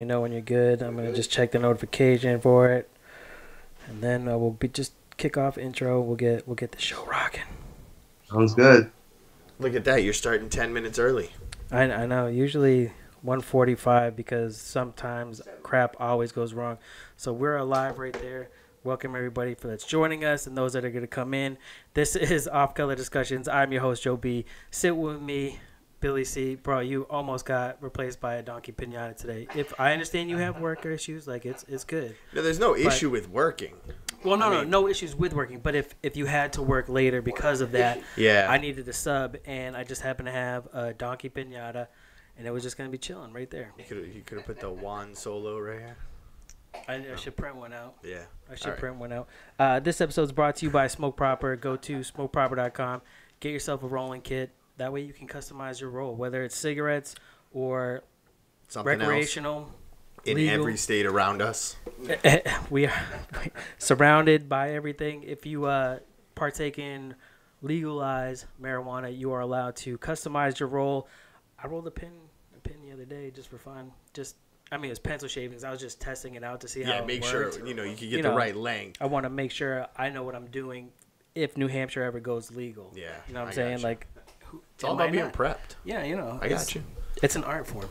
You know when you're good. I'm gonna just check the notification for it, and then we'll just kick off intro. We'll get the show rocking. Sounds good. Look at that! You're starting 10 minutes early. I know. Usually 1:45 because sometimes crap always goes wrong. So we're live right there. Welcome everybody that's joining us and those that are gonna come in. This is Off Color Discussions. I'm your host Joe B. Sit with me. Billy C, bro, you almost got replaced by a donkey pinata today. If I understand you have worker issues, like it's good. No, there's no issue with working. Well, no issues with working. But if you had to work later because of that, Yeah. I needed a sub, and I just happened to have a donkey pinata, and it was just gonna be chilling right there. You could have put the Juan Solo right here. I should print one out. Yeah. I should print one out. This episode is brought to you by Smoke Proper. Go to smokeproper.com. Get yourself a rolling kit. That way you can customize your roll, whether it's cigarettes or Something recreational. else in legal. every state around us. We are surrounded by everything. If you partake in legalized marijuana, you are allowed to customize your roll. I rolled a pin the other day just for fun. It was pencil shavings. I was just testing it out to see how it make worked. sure you can get the right length. I want to make sure I know what I'm doing if New Hampshire ever goes legal. Yeah, you know what I'm I saying? got you. Like, It's all about being prepped. Yeah, I got you. It's an art form.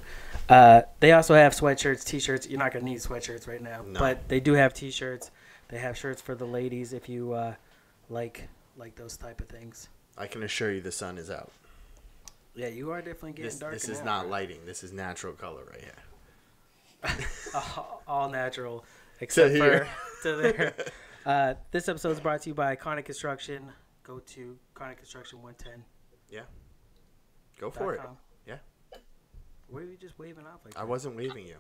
They also have sweatshirts, T-shirts. You're not going to need sweatshirts right now. No. But they do have T-shirts. They have shirts for the ladies if you like those type of things. I can assure you the sun is out. Yeah, you are definitely getting dark. This is not lighting. This is natural color right here. all natural, except here. for to there. This episode is brought to you by Iconic Construction. Go to Iconic Construction 110. Yeah. Go for it. .com. Yeah. Were you just waving off like that? I wasn't waving you.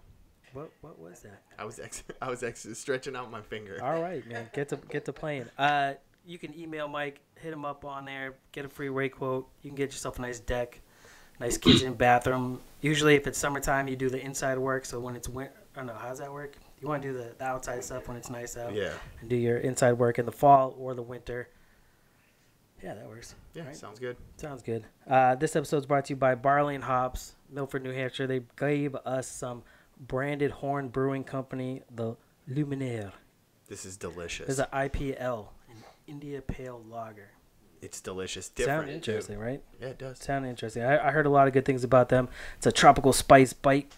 What was that? I was stretching out my finger. All right, man. Get to playing. You can email Mike, hit him up on there, get a free rate quote. You can get yourself a nice deck, nice kitchen, bathroom. Usually, if it's summertime, you do the inside work. So when it's winter, I don't know, how's that work? You want to do the outside stuff when it's nice out. Yeah. And do your inside work in the fall or the winter. Yeah, that works. Yeah, right? sounds good. Sounds good. This episode is brought to you by Barley and Hops, Milford, New Hampshire. They gave us some branded Horn Brewing Company, the Luminaire. This is delicious. There's an IPL, an India Pale Lager. It's delicious. Different. Sound interesting, right? Yeah, it does. Sound interesting. I heard a lot of good things about them. It's a tropical spice bright,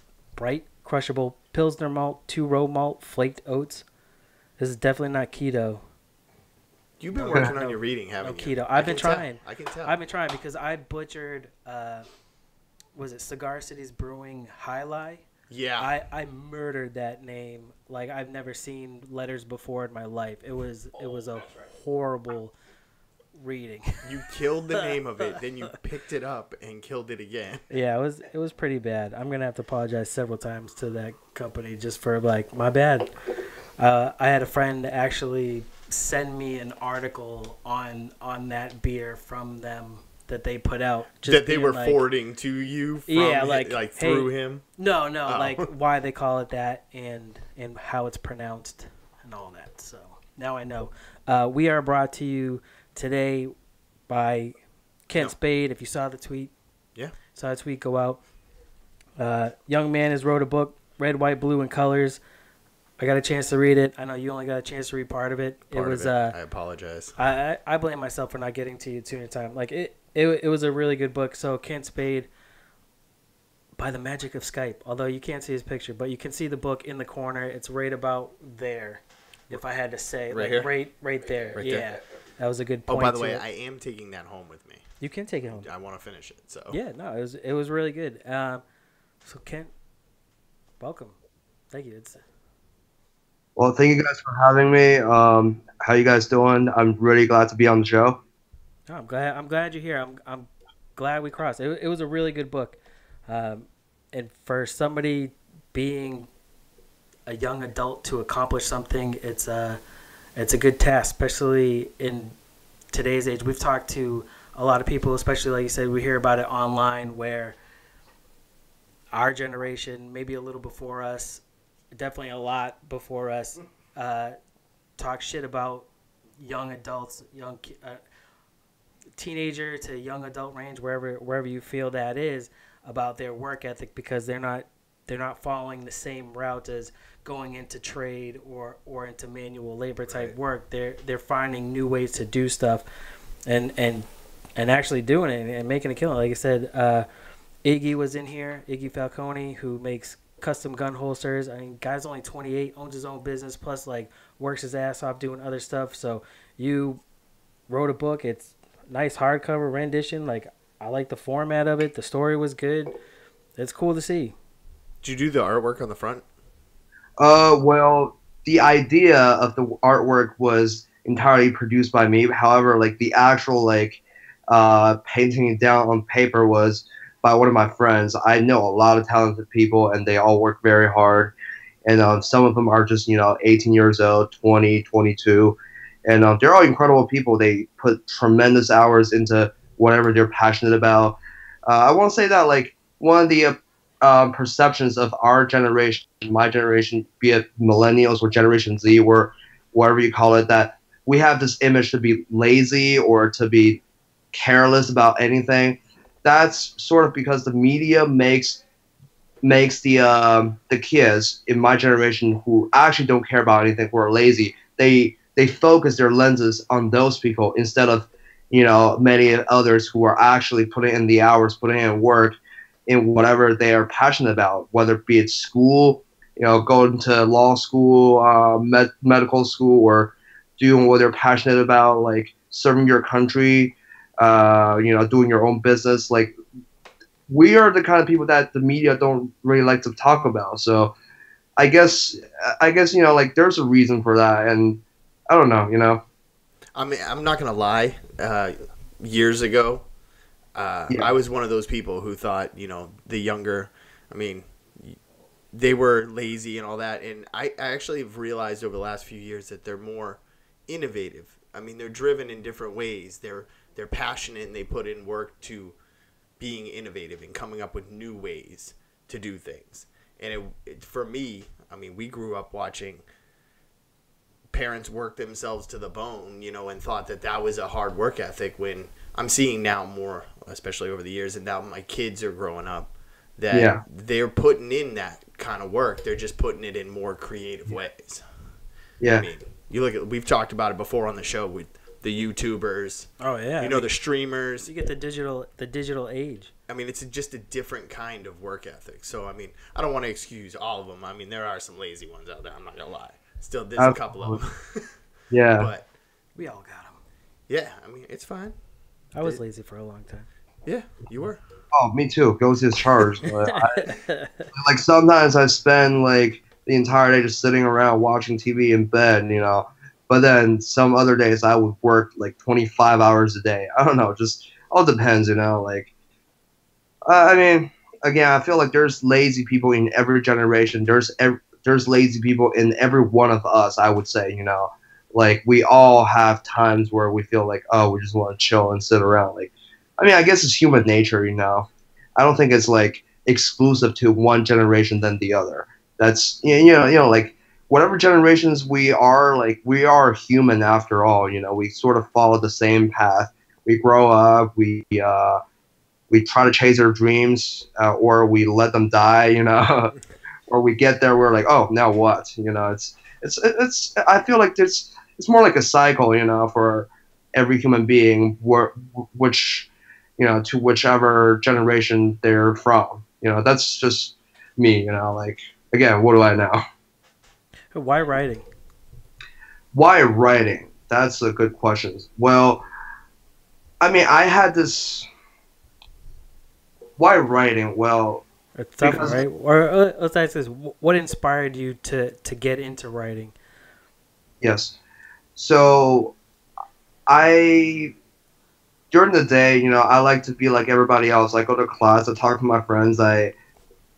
crushable Pilsner malt, 2-row malt, flaked oats. This is definitely not keto. You've been working on your reading, haven't you? Keto. I've been trying. I can tell. I've been trying because I butchered, was it Cigar City's Brewing High Lie? Yeah. I murdered that name. Like, I've never seen letters before in my life. It was a horrible reading. You killed the name of it, then you picked it up and killed it again. Yeah, it was pretty bad. I'm gonna have to apologize several times to that company just for like my bad. I had a friend actually send me an article on that beer from them that they put out. Just that they were like, forwarding to you from like through him? No, Oh. like why they call it that and how it's pronounced and all that. So now I know. We are brought to you today by Kent Spade. If you saw the tweet. Yeah. Saw the tweet go out. Young man has wrote a book, Red, White, Blue, and Colors. I got a chance to read it. I know you only got a chance to read part of it. I apologize. I blame myself for not getting to you sooner time. Like it was a really good book. So Kent Spade, by the magic of Skype, although you can't see his picture, but you can see the book in the corner. It's right about there. If I had to say, right like here? right there. Right yeah, there. that was a good point. Oh, by the to way, it. I am taking that home with me. You can take it home. I want to finish it. So Yeah, no, it was really good. So Kent, welcome. Thank you. Well, thank you guys for having me. How you guys doing? I'm really glad to be on the show. No, I'm glad you're here. I'm glad we crossed. It was a really good book, and for somebody being a young adult to accomplish something, it's a good task, especially in today's age. We've talked to a lot of people, especially like you said, we hear about it online, where our generation, maybe a little before us, definitely a lot before us, talk shit about young adults, teenager to young adult range, wherever you feel that is, about their work ethic because they're not they're not following the same route as going into trade or into manual labor type work. They're finding new ways to do stuff, and actually doing it and making a killing. Like I said, Iggy was in here, Iggy Falcone, who makes custom gun holsters. I mean, guy's only 28, owns his own business, plus like works his ass off doing other stuff. So you wrote a book. It's nice hardcover rendition. Like, I like the format of it. The story was good. It's cool to see. Did you do the artwork on the front? Well, the idea of the artwork was entirely produced by me. However, like the actual painting it down on paper was by one of my friends. I know a lot of talented people, and they all work very hard. And some of them are just 18 years old, 20, 22, and they're all incredible people. They put tremendous hours into whatever they're passionate about. I want to say that like one of the perceptions of our generation, my generation, be it millennials or Generation Z or whatever you call it, that we have this image to be lazy or to be careless about anything. That's sort of because the media makes the kids in my generation who actually don't care about anything, who are lazy, they focus their lenses on those people instead of many others who are actually putting in the hours, putting in work in whatever they are passionate about, whether it be at school, going to law school, medical school, or doing what they're passionate about, like serving your country, doing your own business. Like, we are the kind of people that the media don't really like to talk about. So I guess like there's a reason for that, and I don't know. I mean, I'm not gonna lie. Years ago, I was one of those people who thought, the younger, I mean, they were lazy and all that. And I actually have realized over the last few years that they're more innovative. I mean, they're driven in different ways. They're passionate, and they put in work to being innovative and coming up with new ways to do things. And for me, I mean, we grew up watching parents work themselves to the bone, and thought that was a hard work ethic, when I'm seeing now more, especially over the years, and now my kids are growing up, that they're putting in that kind of work. They're just putting it in more creative ways. Yeah. I mean, we've talked about it before on the show with the YouTubers. Oh yeah. The streamers. You get the digital age. I mean, it's just a different kind of work ethic. So, I mean, I don't want to excuse all of them. I mean, there are some lazy ones out there. I'm not going to lie. Still, there's a couple of them. Yeah. But we all got them. Yeah, I mean, it's fine. I was lazy for a long time. Yeah, you were. Oh, me too. Goes his charge. Like sometimes I spend like the entire day just sitting around watching TV in bed, But then some other days I would work like 25 hours a day. I don't know. Just all depends, Like, I mean, again, I feel like there's lazy people in every generation. There's lazy people in every one of us, I would say, Like, we all have times where we feel like, oh, we just want to chill and sit around. Like, I mean, I guess it's human nature, I don't think it's like exclusive to one generation than the other. That's like whatever generations we are, like we are human after all. We sort of follow the same path. We grow up, we try to chase our dreams, or we let them die, or we get there, we're like, oh, now what? It's I feel like it's more like a cycle, for every human being, which to whichever generation they're from. That's just me, like, again, what do I know? Why writing? Why writing? That's a good question. Well, I mean, I had this. Why writing? Well, it's tough, right? Or let's ask this: what inspired you to get into writing? Yes. So, during the day, I like to be like everybody else. I go to class, I talk to my friends, I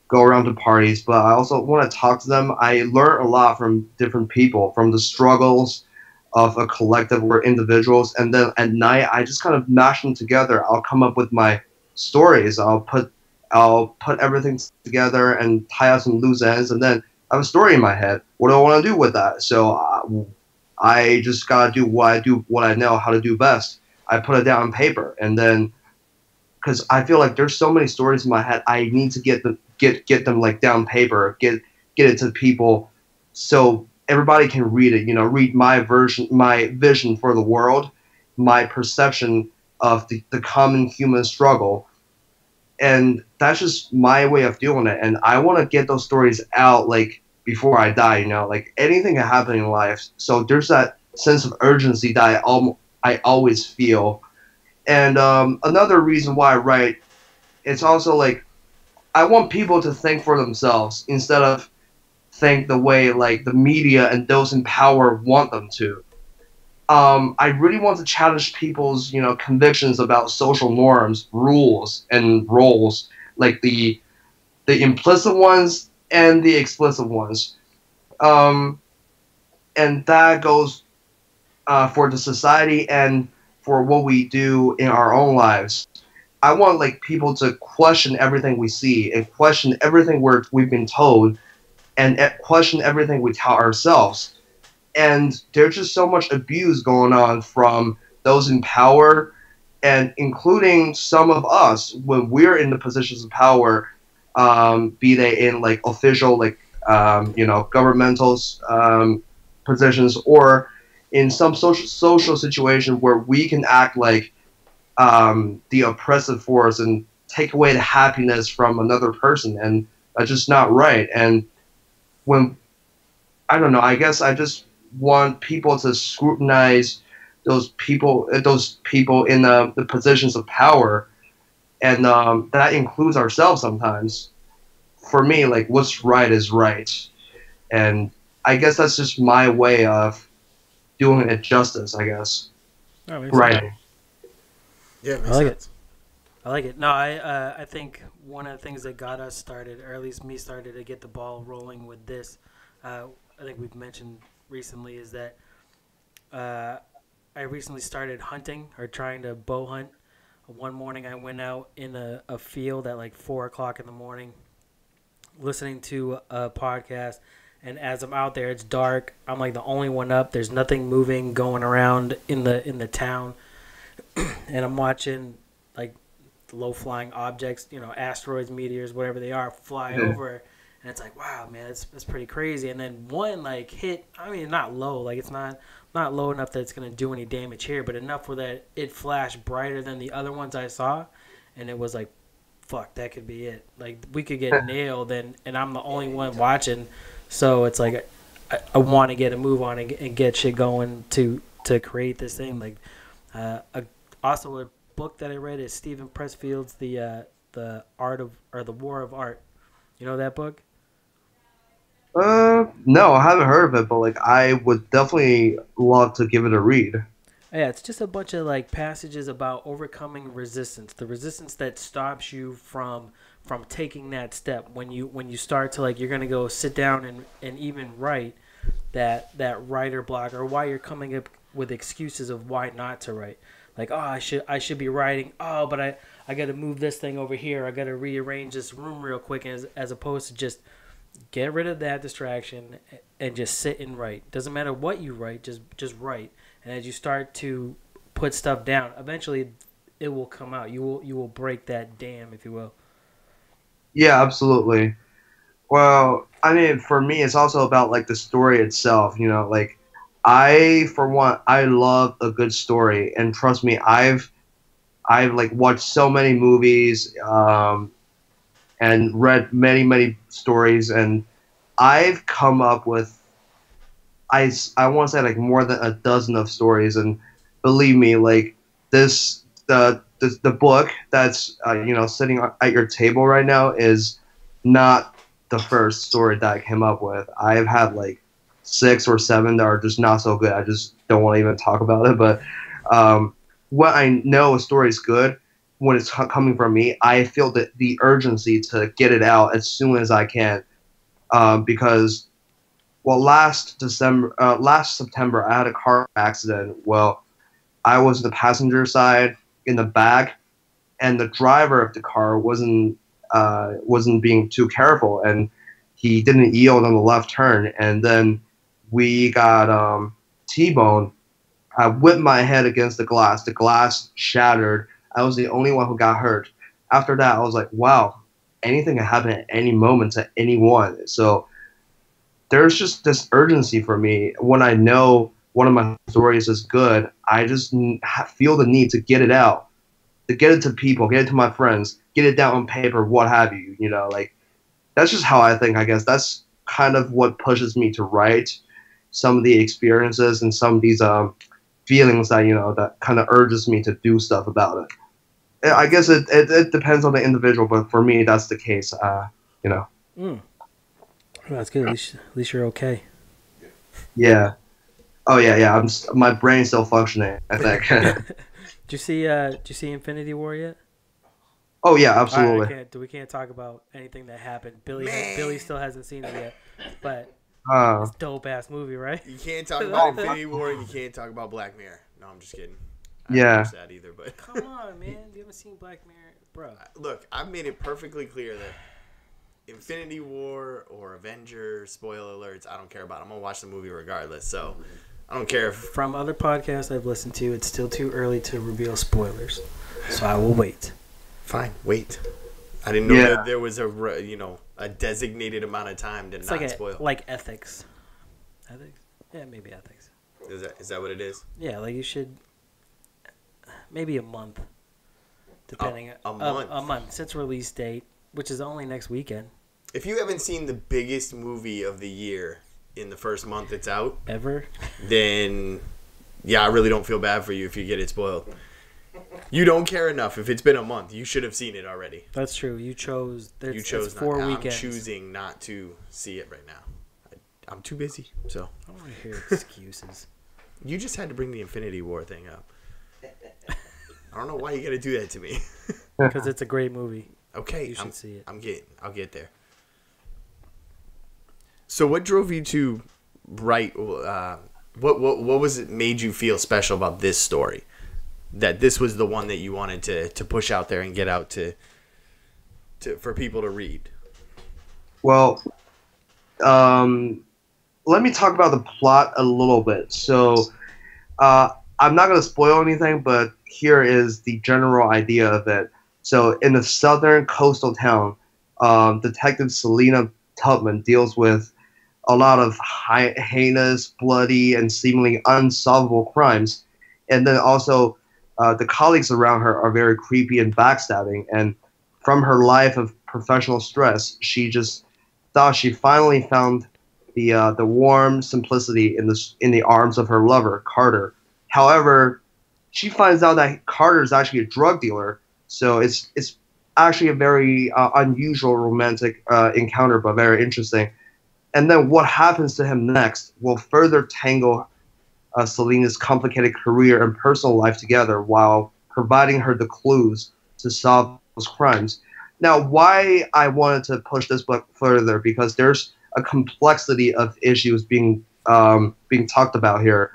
go around to parties, but I also want to talk to them. I learn a lot from different people, from the struggles of a collective or individuals, and then at night I just kind of mash them together. I'll come up with my stories. I'll put everything together and tie out some loose ends, and then I have a story in my head. What do I want to do with that? So I just gotta do what I know how to do best. I put it down on paper, and then because I feel like there's so many stories in my head, I need to get get them like down paper, get it to people, so everybody can read it. Read my vision for the world, my perception of the common human struggle, and that's just my way of doing it. And I want to get those stories out like before I die. Like anything can happen in life, so there's that sense of urgency that I always feel. And another reason why I write, it's also like I want people to think for themselves instead of think the way like the media and those in power want them to. I really want to challenge people's convictions about social norms, rules, and roles, like the implicit ones and the explicit ones. And that goes for the society and for what we do in our own lives. I want like people to question everything we see and question everything we've been told and question everything we tell ourselves. And there's just so much abuse going on from those in power, and including some of us when we're in the positions of power, be they in like official, like governmental positions, or in some social situation where we can act like the oppressive force and take away the happiness from another person, and that's just not right. And when I don't know, I guess I just want people to scrutinize those people in the positions of power, and that includes ourselves sometimes. For me, like what's right is right, and I guess that's just my way of doing it justice. I guess. Oh, Right. Yeah, I like it. I like it. No, I think one of the things that got us started, or at least me started to get the ball rolling with this, I think we've mentioned recently, is that I recently started hunting or trying to bow hunt. One morning I went out in a field at like 4 o'clock in the morning, listening to a podcast. And as I'm out there, it's dark. I'm like the only one up. There's nothing moving going around in the town, and I'm watching like low flying objects, asteroids, meteors, whatever they are, fly over. And it's like, wow, man, that's pretty crazy. And then one like hit. I mean, not low, like it's not low enough that it's gonna do any damage here, but enough where that it flashed brighter than the other ones I saw, and it was like, fuck, that could be it. Like we could get nailed, and I'm the only one watching. So it's like I want to get a move on and get shit going to create this thing. Like also a book that I read is Stephen Pressfield's the Art of, or the War of Art. You know that book? No, I haven't heard of it, but like I would definitely love to give it a read. Yeah, it's just a bunch of like passages about overcoming resistance, the resistance that stops you from taking that step when you start to like you're gonna go sit down and even write that writer block, or why you're coming up with excuses of why not to write. Like, oh, I should be writing. Oh, but I got to move this thing over here. I got to rearrange this room real quick, as opposed to just get rid of that distraction and just sit and write. Doesn't matter what you write, just write. And as you start to put stuff down, eventually it will come out. You will break that dam, if you will. Yeah, absolutely. Well, I mean, for me, it's also about like the story itself. Like for one, I love a good story, and trust me, I've like watched so many movies, and read many stories, and I've come up with I want to say like more than a dozen of stories, and believe me, like the book that's sitting at your table right now is not the first story that I came up with. I've had like 6 or 7 that are just not so good. I just don't want to even talk about it. But when I know a story is good, when it's coming from me, I feel the urgency to get it out as soon as I can, because. Well, last September, I had a car accident. Well, I was the passenger side in the back, and the driver of the car wasn't being too careful, and he didn't yield on the left turn, and then we got T-boned. I whipped my head against the glass. The glass shattered. I was the only one who got hurt. After that, I was like, wow, anything can happen at any moment to anyone. So there's just this urgency for me when I know one of my stories is good. I just feel the need to get it out, to get it to people, get it to my friends, get it down on paper, what have you. You know, like that's just how I think. I guess that's kind of what pushes me to write some of the experiences and some of these feelings that that kind of urges me to do stuff about it. I guess it depends on the individual, but for me, that's the case. Mm. Well, that's good. At least you're okay. Yeah. Oh yeah. My brain's still functioning, I think. Did you see Infinity War yet? Oh yeah, absolutely. Right, we can't talk about anything that happened. Billy still hasn't seen it yet, but it's a dope ass movie, right? You can't talk about Infinity War. You can't talk about Black Mirror. No, I'm just kidding. I haven't watched that either, but come on, man, you haven't seen Black Mirror, bro. Look, I've made it perfectly clear that Infinity War or Avengers, spoiler alerts, I don't care about. I'm gonna watch the movie regardless. So I don't care if from other podcasts I've listened to, it's still too early to reveal spoilers. So I will wait. Fine, wait. I didn't know that there was a designated amount of time to it's not spoil. Like ethics. Ethics? Yeah, maybe ethics. Is that what it is? Yeah, like you should maybe a month, depending. A month. A month since release date, which is only next weekend. If you haven't seen the biggest movie of the year in the first month it's out, ever, then I really don't feel bad for you if you get it spoiled. You don't care enough. If it's been a month, you should have seen it already. That's true. You chose. You chose 4 not. weekends. I'm choosing not to see it right now. I'm too busy. So I don't want to hear excuses. You just had to bring the Infinity War thing up. I don't know why you got to do that to me. Because it's a great movie. Okay, you should see it. I'll get there. So, what drove you to write? What was it made you feel special about this story? That this was the one that you wanted to push out there and get out to for people to read. Well, let me talk about the plot a little bit. So, I'm not going to spoil anything, but here is the general idea of it. So, in a southern coastal town, Detective Selena Tubman deals with a lot of heinous, bloody, and seemingly unsolvable crimes. And then also, the colleagues around her are very creepy and backstabbing. And from her life of professional stress, she just thought she finally found the warm simplicity in the arms of her lover, Carter. However, she finds out that Carter is actually a drug dealer. So it's actually a very unusual romantic encounter, but very interesting. And then what happens to him next will further tangle Selena's complicated career and personal life together while providing her the clues to solve those crimes. Now, why I wanted to push this book further, because there's a complexity of issues being talked about here.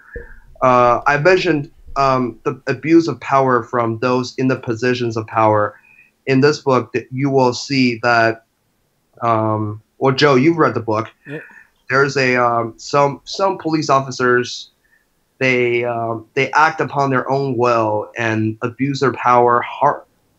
I mentioned the abuse of power from those in the positions of power. In this book, you will see that, well, Joe, you've read the book. Yep. There's some police officers. They act upon their own will and abuse their power,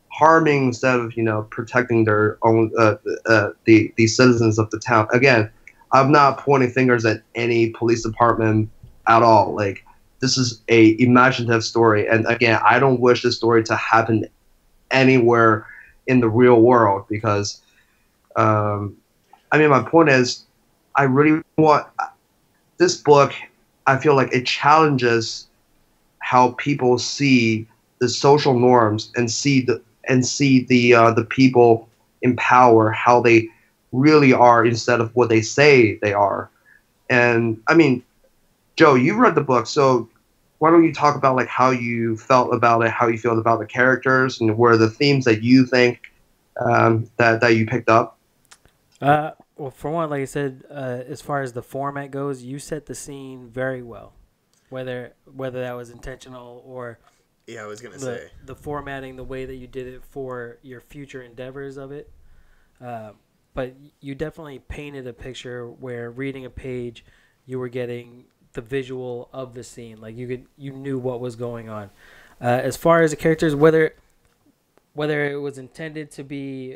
harming instead of protecting their own the citizens of the town. Again, I'm not pointing fingers at any police department at all. Like, this is a imaginative story, and again, I don't wish this story to happen anywhere in the real world because, my point is, I really want this book. I feel like it challenges how people see the social norms and see the people in power, how they really are instead of what they say they are. And Joe, you read the book, so why don't you talk about like how you felt about it, how you feel about the characters, and what are the themes that you think that you picked up? Well, for one, like I said, as far as the format goes, you set the scene very well. Whether that was intentional or I was gonna say the formatting, the way that you did it for your future endeavors of it. But you definitely painted a picture where reading a page, you were getting the visual of the scene. Like you knew what was going on. As far as the characters, whether whether it was intended to be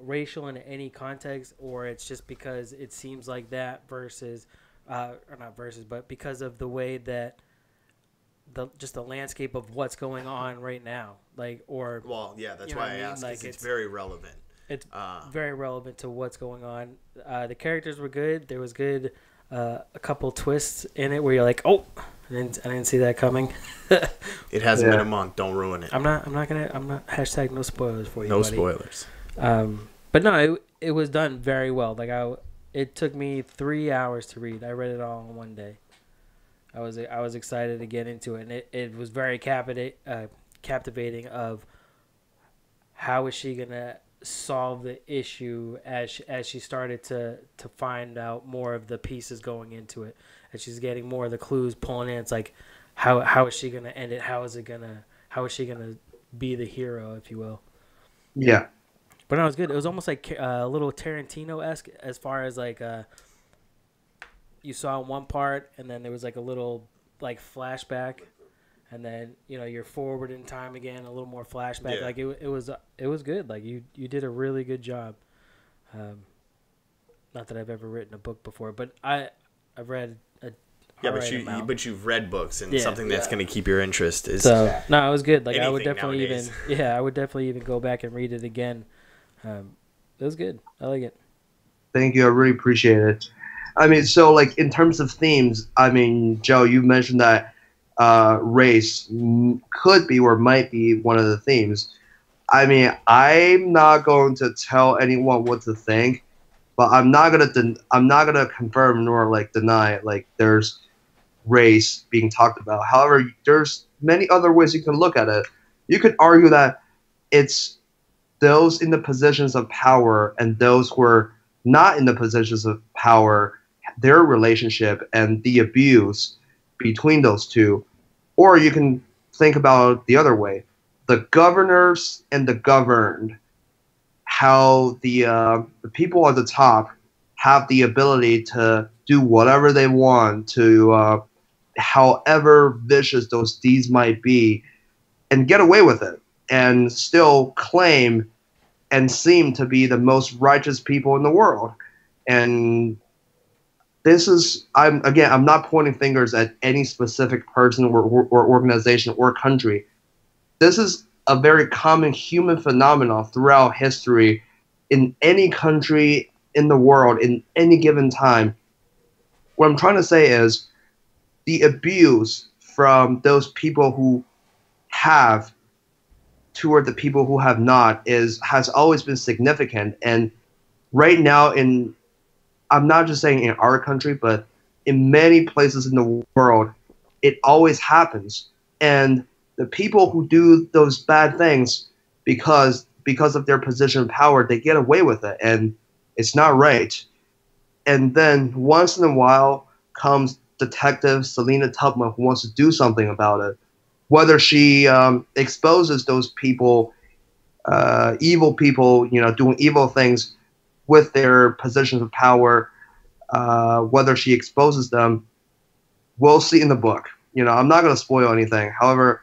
racial in any context, or it's just because it seems like that versus, or not versus, but because of the way that the landscape of what's going on right now, like, or Well, yeah, that's you know why what I I mean? asked, Like because it's very relevant. it's Uh, very relevant to what's going on. The characters were good. There was good, a couple twists in it where you're like, oh, I didn't see that coming. it hasn't been Yeah. a month. Don't ruin it. I'm not hashtag no spoilers for you, No buddy. spoilers. But no, it was done very well. Like it took me 3 hours to read. I read it all in one day. I was excited to get into it, and it was very captivating of how is she gonna solve the issue as she started to find out more of the pieces going into it, and she's getting more of the clues pulling in. It's like how is she gonna end it? How is she gonna be the hero, if you will? Yeah. But no, it was good. It was almost like a little Tarantino-esque as far as like you saw one part, and then there was like a little like flashback, and then you're forward in time again, a little more flashback. Yeah. Like it was good. Like you did a really good job. Not that I've ever written a book before, but I've read a Yeah, amount. but you've read books, and Yeah. something that's going to keep your interest is So no, it was good. Like I would anything definitely nowadays. I would definitely even go back and read it again. It was good. I like it. Thank you. I really appreciate it. I mean, so like in terms of themes, I mean, Joe, you mentioned that race could be or might be one of the themes. I mean, I'm not going to tell anyone what to think, but I'm not gonna confirm nor like deny like there's race being talked about. However, there's many other ways you can look at it. You could argue that it's those in the positions of power and those who are not in the positions of power, their relationship and the abuse between those two. Or you can think about it the other way, the governors and the governed, how the people at the top have the ability to do whatever they want to, however vicious those deeds might be, and get away with it and still claim and seem to be the most righteous people in the world. And this is, I'm not pointing fingers at any specific person or organization or country. This is a very common human phenomenon throughout history in any country in the world in any given time. What I'm trying to say is the abuse from those people who have toward the people who have not has always been significant. And right now, I'm not just saying in our country, but in many places in the world, it always happens. And the people who do those bad things because of their position of power, they get away with it, and it's not right. And then once in a while comes Detective Selena Tubman, who wants to do something about it. Whether she exposes those people, evil people, doing evil things with their positions of power, whether she exposes them, we'll see in the book. I'm not going to spoil anything. However,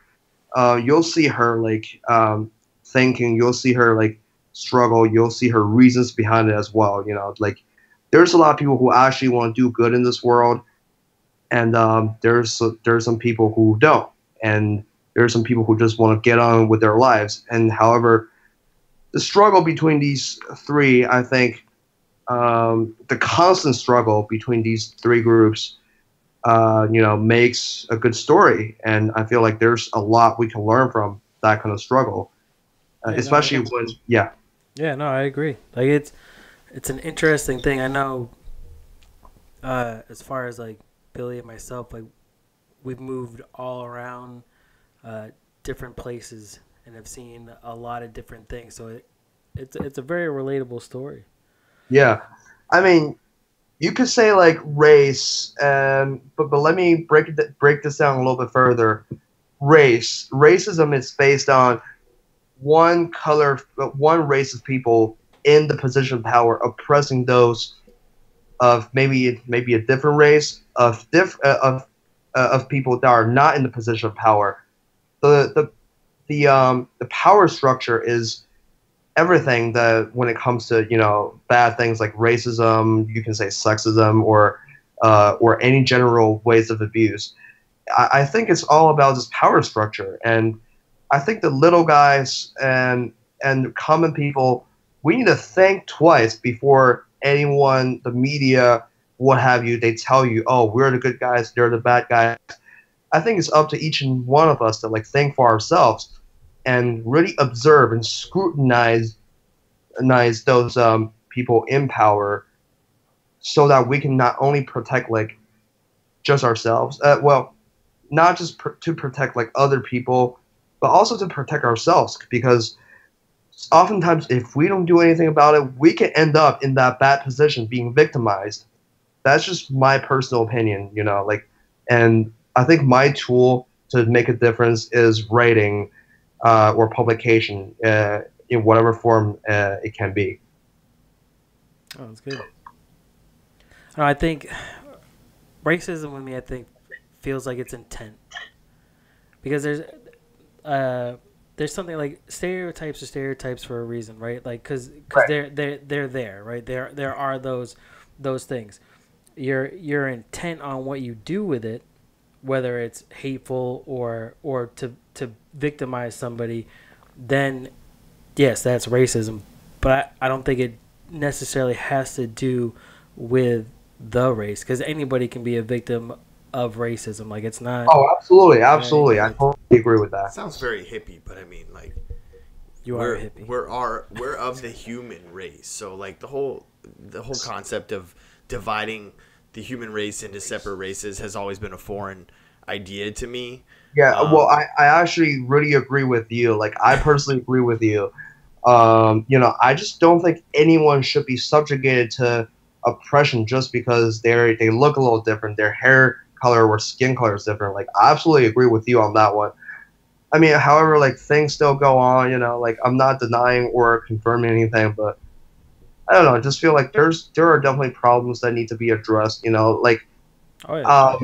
you'll see her thinking. You'll see her struggle. You'll see her reasons behind it as well. There's a lot of people who actually want to do good in this world, and there's some people who don't, and there's some people who just want to get on with their lives. And however, the struggle between these three, I think, the constant struggle between these three groups, makes a good story. And I feel like there's a lot we can learn from that kind of struggle, especially when, yeah. Yeah, no, I agree. Like it's an interesting thing. I know, as far as like Billy and myself, like we've moved all around different places and have seen a lot of different things. So it's a very relatable story. Yeah, I mean, you could say like race, but let me break this down a little bit further. Racism is based on one race of people in the position of power oppressing those of maybe a different race of people that are not in the position of power. The the power structure is everything that when it comes to bad things like racism, you can say sexism, or any general ways of abuse. I think it's all about this power structure, and I think the little guys and common people, we need to think twice before anyone, the media, what have you, they tell you, oh, we're the good guys, they're the bad guys. I think it's up to each and one of us to like think for ourselves and really observe and scrutinize those people in power, so that we can not only protect like just ourselves, not just to protect like other people, but also to protect ourselves, because oftentimes if we don't do anything about it, we can end up in that bad position being victimized. That's just my personal opinion, like, and I think my tool to make a difference is writing or publication in whatever form it can be. Oh, that's good. I think racism with me, I think, feels like it's intent, because there's something like stereotypes are stereotypes for a reason, right? Like because Right. they're there, right? There are those things. Your intent on what you do with it, whether it's hateful or to victimize somebody, then yes, that's racism. But I don't think it necessarily has to do with the race, because anybody can be a victim of racism. Like it's not. Oh, absolutely, You know what I absolutely. mean? I Like totally agree with that. Sounds very hippie, but I mean, like, you are a hippie. we're of the human race. So like the whole concept of dividing the human race into separate races has always been a foreign idea to me. Yeah, well, I actually really agree with you. Like, I personally agree with you. I just don't think anyone should be subjugated to oppression just because they look a little different, their hair color or skin color is different. Like, I absolutely agree with you on that one. I mean, however, like things still go on. Like I'm not denying or confirming anything, but I don't know. I just feel like there are definitely problems that need to be addressed. Like Oh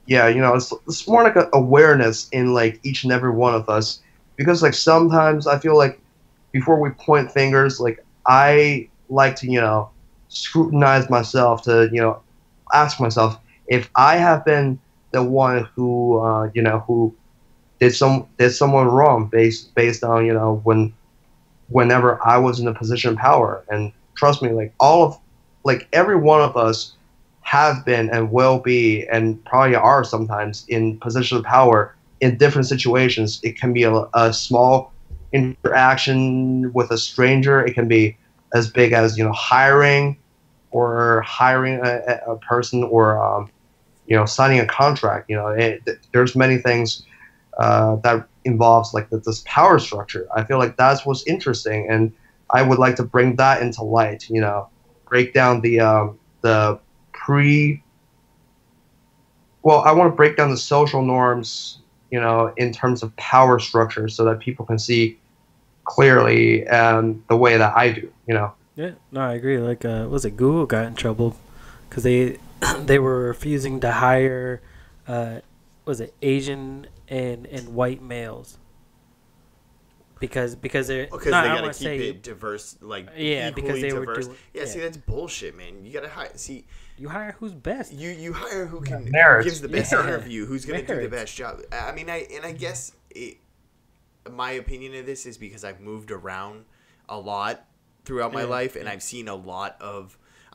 yeah. yeah, it's more like a awareness in like each and every one of us, because like sometimes I feel like before we point fingers, like I like to scrutinize myself to ask myself if I have been the one who who did someone wrong based on whenever I was in a position of power. And trust me, like every one of us have been and will be and probably are sometimes in position of power in different situations. It can be a small interaction with a stranger. It can be as big as hiring a person, or signing a contract. There's many things that involves like this power structure. I feel like that's what's interesting, and I would like to bring that into light. Break down the pre. Well, I want to break down the social norms, in terms of power structure, so that people can see clearly the way that I do. Yeah, no, I agree. Like, was it Google got in trouble because they they were refusing to hire, was it Asian and white males because they're Because no, they I don't gotta want to keep say it diverse, like yeah, because equally they were diverse. doing Yeah, see, that's bullshit, man. You gotta hire. See, you hire who's best. you hire who can Merits. gives the best Yeah. interview, who's gonna do the Merits. best job. I mean, I guess my opinion of this is because I've moved around a lot throughout my Yeah, life, and I've seen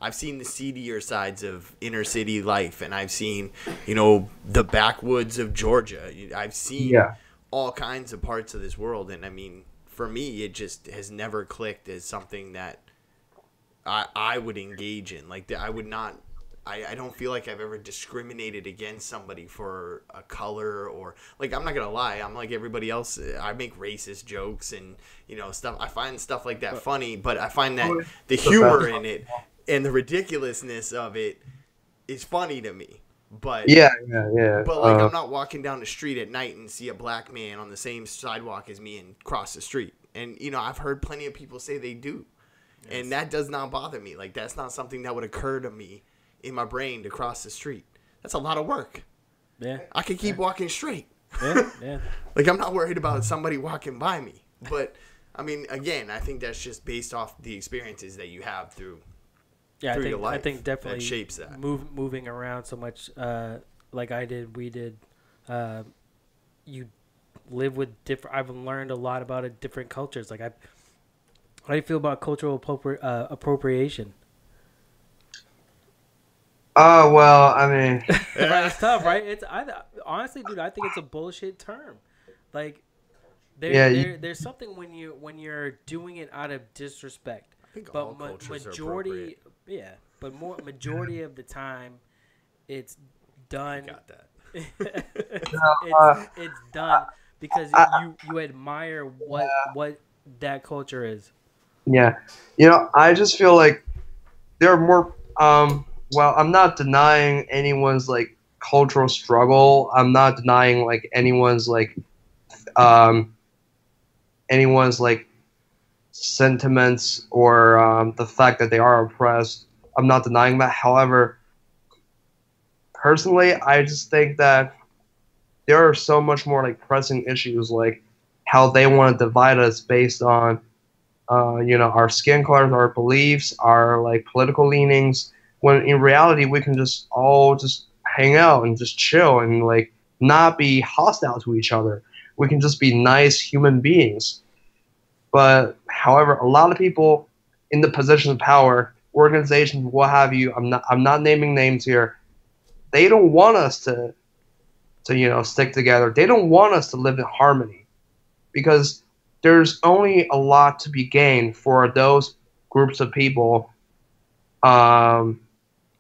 I've seen the seedier sides of inner city life, and I've seen, the backwoods of Georgia. I've seen Yeah. all kinds of parts of this world, and I mean, for me, it just has never clicked as something that I would engage in. Like, I would not. I don't feel like I've ever discriminated against somebody for a color, or like, I'm not gonna lie, I'm like everybody else. I make racist jokes and stuff. I find stuff like that funny, but I find that the humor in it and the ridiculousness of it is funny to me. But Yeah, yeah, yeah. but like, I'm not walking down the street at night and see a black man on the same sidewalk as me and cross the street. And I've heard plenty of people say they do, and that does not bother me. Like, that's not something that would occur to me in my brain to cross the street. That's a lot of work. Yeah, I could keep walking straight. Yeah. Like, I'm not worried about somebody walking by me. But, I mean, again, I think that's just based off the experiences that you have through your life. I think definitely that shapes that. Moving around so much, like we did. You live with different. I've learned a lot about different cultures. Like, how do you feel about cultural appropriation? Oh, well, I mean, Right, it's tough, right? Honestly, dude, I think it's a bullshit term. Like, there's something when you're doing it out of disrespect. I think all cultures are appropriate. Majority of the time, it's done. You got that. It's done because you admire what that culture is. yeah. I just feel like there are more. Well, I'm not denying anyone's like cultural struggle. I'm not denying like anyone's like sentiments or the fact that they are oppressed. I'm not denying that. However, personally, I just think that there are so much more like pressing issues, like how they want to divide us based on, our skin colors, our beliefs, our like political leanings. When in reality, we can just all just hang out and just chill and like not be hostile to each other. We can just be nice human beings. But however, a lot of people in the position of power, organizations, what have you, I'm not naming names here. They don't want us to stick together. They don't want us to live in harmony, because there's only a lot to be gained for those groups of people,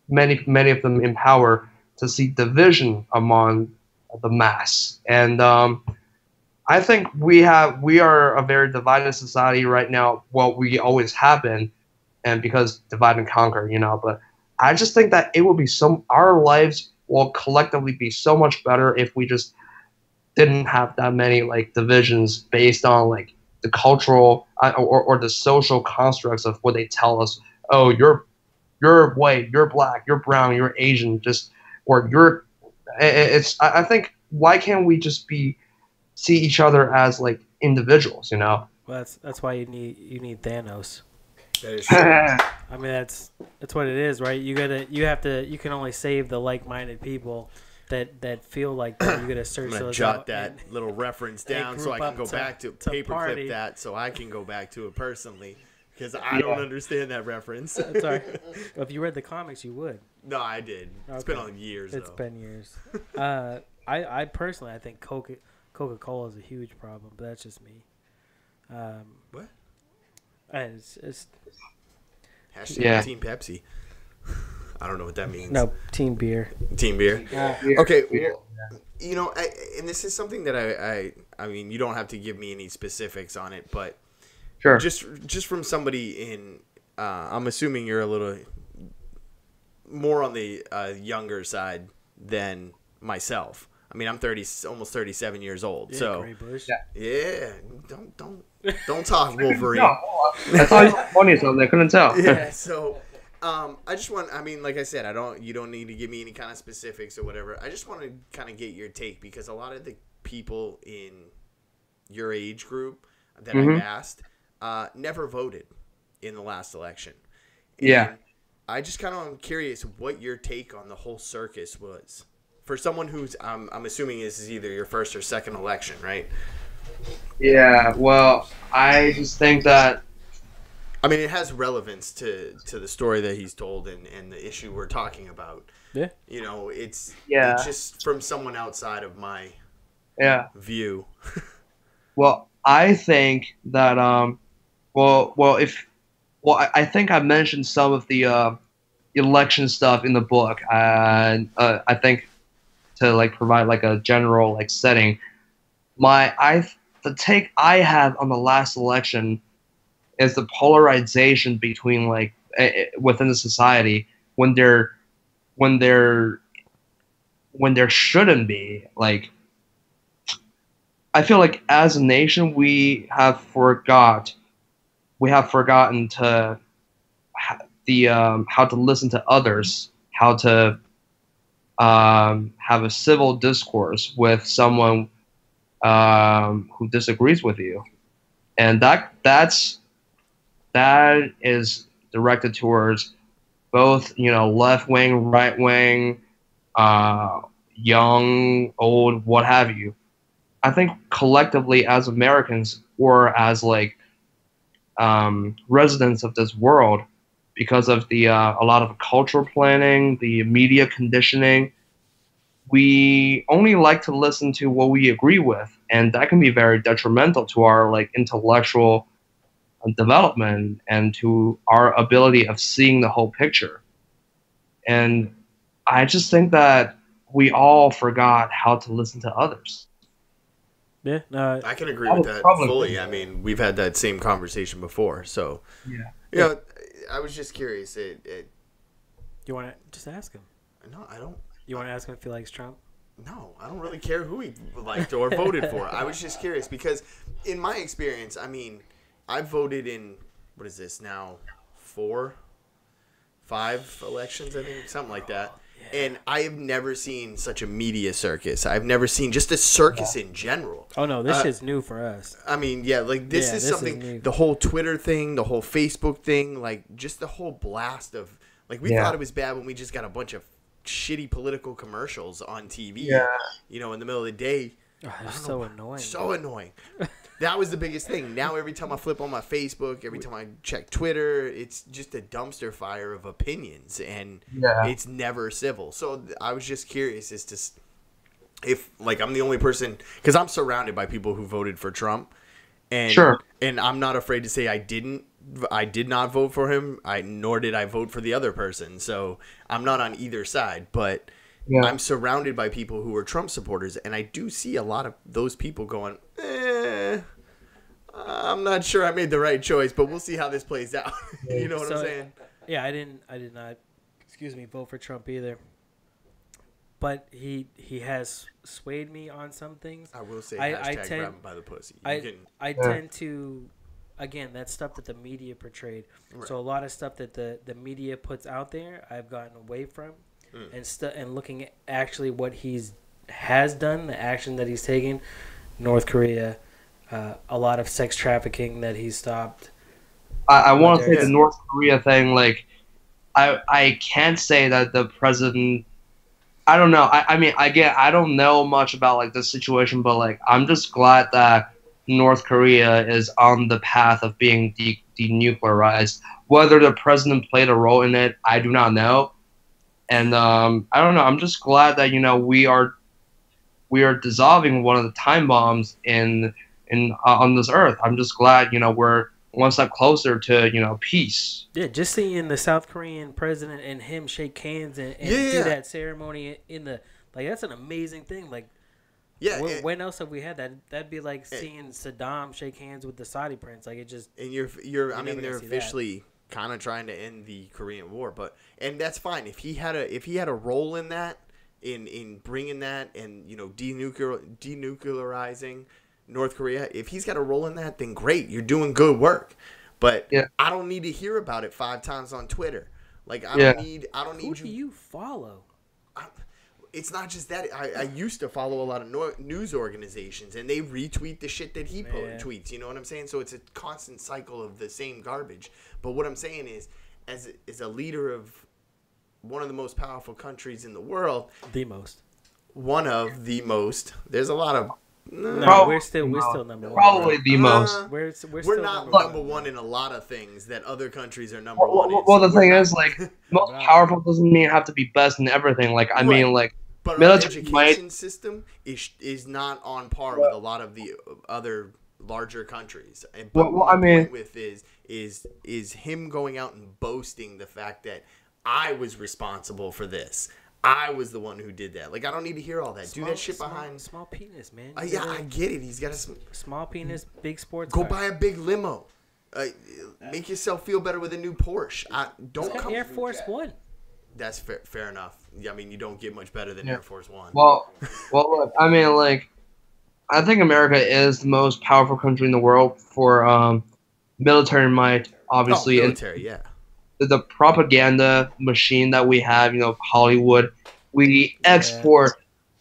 many of them in power, to see division among the mass. And I think we are a very divided society right now. Well, we always have been, and because divide and conquer, But I just think that it will be our lives will collectively be so much better if we just didn't have that many like divisions based on like the cultural or the social constructs of what they tell us. Oh, you're white, you're black, you're brown, you're Asian, or you're. I think, why can't we just see each other as like individuals? Well, that's why you need Thanos. That is true. I mean, that's what it is, right? You can only save the like-minded people that feel like that. You gotta search. I'm gonna jot that little reference down so I can go back to paperclip that, so I can go back to it personally, because I don't understand that reference. That's all right. Well, if you read the comics, you would. No, I did. It's been on years. It's been years. I personally, I think Coca-Cola is a huge problem, but that's just me. What? It's Hashtag Team Pepsi. I don't know what that means. No, Team Beer. Team Beer. Okay. Well, and this is something that I mean, you don't have to give me any specifics on it, but sure. Just from somebody in, I'm assuming you're a little more on the younger side than myself. I mean, I'm almost 37 years old. Yeah, so Gray Bush. Yeah, don't talk Wolverine. No, I thought you were funny, so I couldn't tell. Yeah, so I just want, I mean, like I said, you don't need to give me any kind of specifics or whatever. I just want to kind of get your take, because a lot of the people in your age group that I've asked never voted in the last election. And yeah. I just kind of am curious what your take on the whole circus was. For someone who's, I'm assuming this is either your first or second election, right? Yeah, well, I just think that, I mean, it has relevance to the story that he's told and the issue we're talking about. Yeah. It's just from someone outside of my view. Well, I think that I think I mentioned some of the election stuff in the book, and I think to like provide like a general like setting, the take I have on the last election is the polarization between like within the society when there shouldn't be. Like, I feel like as a nation we have forgotten to how to listen to others, how to have a civil discourse with someone who disagrees with you, and that is directed towards both, left wing, right wing, young, old, what have you. I think collectively as Americans or as like residents of this world, because of the a lot of cultural planning, the media conditioning, we only like to listen to what we agree with, and that can be very detrimental to our like intellectual development and to our ability of seeing the whole picture. And I just think that we all forgot how to listen to others. Yeah, no, I can agree with that fully. I mean, we've had that same conversation before. So, I was just curious. You want to just ask him? No, I don't. You want to ask him if he likes Trump? No, I don't really care who he liked or voted for. I was just curious because, in my experience, I mean, I've voted in, what is this now, 4, 5 elections, I think, something like that. And I have never seen such a media circus. I've never seen just a circus in general. Oh, no, this shit's new for us. I mean, this is something, the whole Twitter thing, the whole Facebook thing, like, just the whole blast of, like, we thought it was bad when we just got a bunch of shitty political commercials on TV, in the middle of the day. Oh, they're so annoying. So annoying. That was the biggest thing. Now every time I flip on my Facebook, every time I check Twitter, it's just a dumpster fire of opinions, and it's never civil. So I was just curious as to if, like, I'm the only person, because I'm surrounded by people who voted for Trump, and and I'm not afraid to say I did not vote for him. Nor did I vote for the other person. So I'm not on either side, but I'm surrounded by people who are Trump supporters, and I do see a lot of those people going, I'm not sure I made the right choice, but we'll see how this plays out. You know what I'm saying? Yeah, I did not, vote for Trump either. But he has swayed me on some things. I will say grab him by the pussy. I tend to, again, that stuff that the media portrayed. Right. So a lot of stuff that the media puts out there, I've gotten away from. And looking at actually what has done, the action that he's taken, North Korea, a lot of sex trafficking that he's stopped. I want to say the North Korea thing, like, I can't say that the president, I don't know. I mean, I don't know much about like the situation, but like I'm just glad that North Korea is on the path of being denuclearized. Whether the president played a role in it, I do not know. And I don't know. I'm just glad that we are dissolving one of the time bombs in on this earth. I'm just glad we're one step closer to peace. Yeah, just seeing the South Korean president and him shake hands and do that ceremony in the that's an amazing thing. Like, when else have we had that? That'd be like seeing Saddam shake hands with the Saudi prince. Like, it just I mean, they're officially kind of trying to end the Korean War, and that's fine if he had a role in that, in bringing that and denuclearizing North Korea. If he's got a role in that, then great, you're doing good work. But I don't need to hear about it 5 times on Twitter. Like, I don't need. Who do you follow? It's not just that. I used to follow a lot of news organizations, and they retweet the shit that he tweets. You know what I'm saying? So it's a constant cycle of the same garbage. But what I'm saying is, as a leader of one of the most powerful countries in the world, one of the most. There's a lot of. We're still number one. Probably the most. We're not number one in a lot of things that other countries are number one in. Well, the thing is, like, most powerful doesn't mean you have to be best in everything. Like, I mean, like, but our education system is not on par with a lot of the other larger countries. But what my point with is him going out and boasting the fact that I was responsible for this. I was the one who did that. Like, I don't need to hear all that. Do that shit behind small penis, man. I get it. He's got a small penis, big sports. Go buy a big limo. Make yourself feel better with a new Porsche. Don't come Air Force One. That's fair enough. I mean, you don't get much better than Air Force One. Well, look. I mean, like, I think America is the most powerful country in the world for military might. Obviously, military, the propaganda machine that we have, Hollywood, we export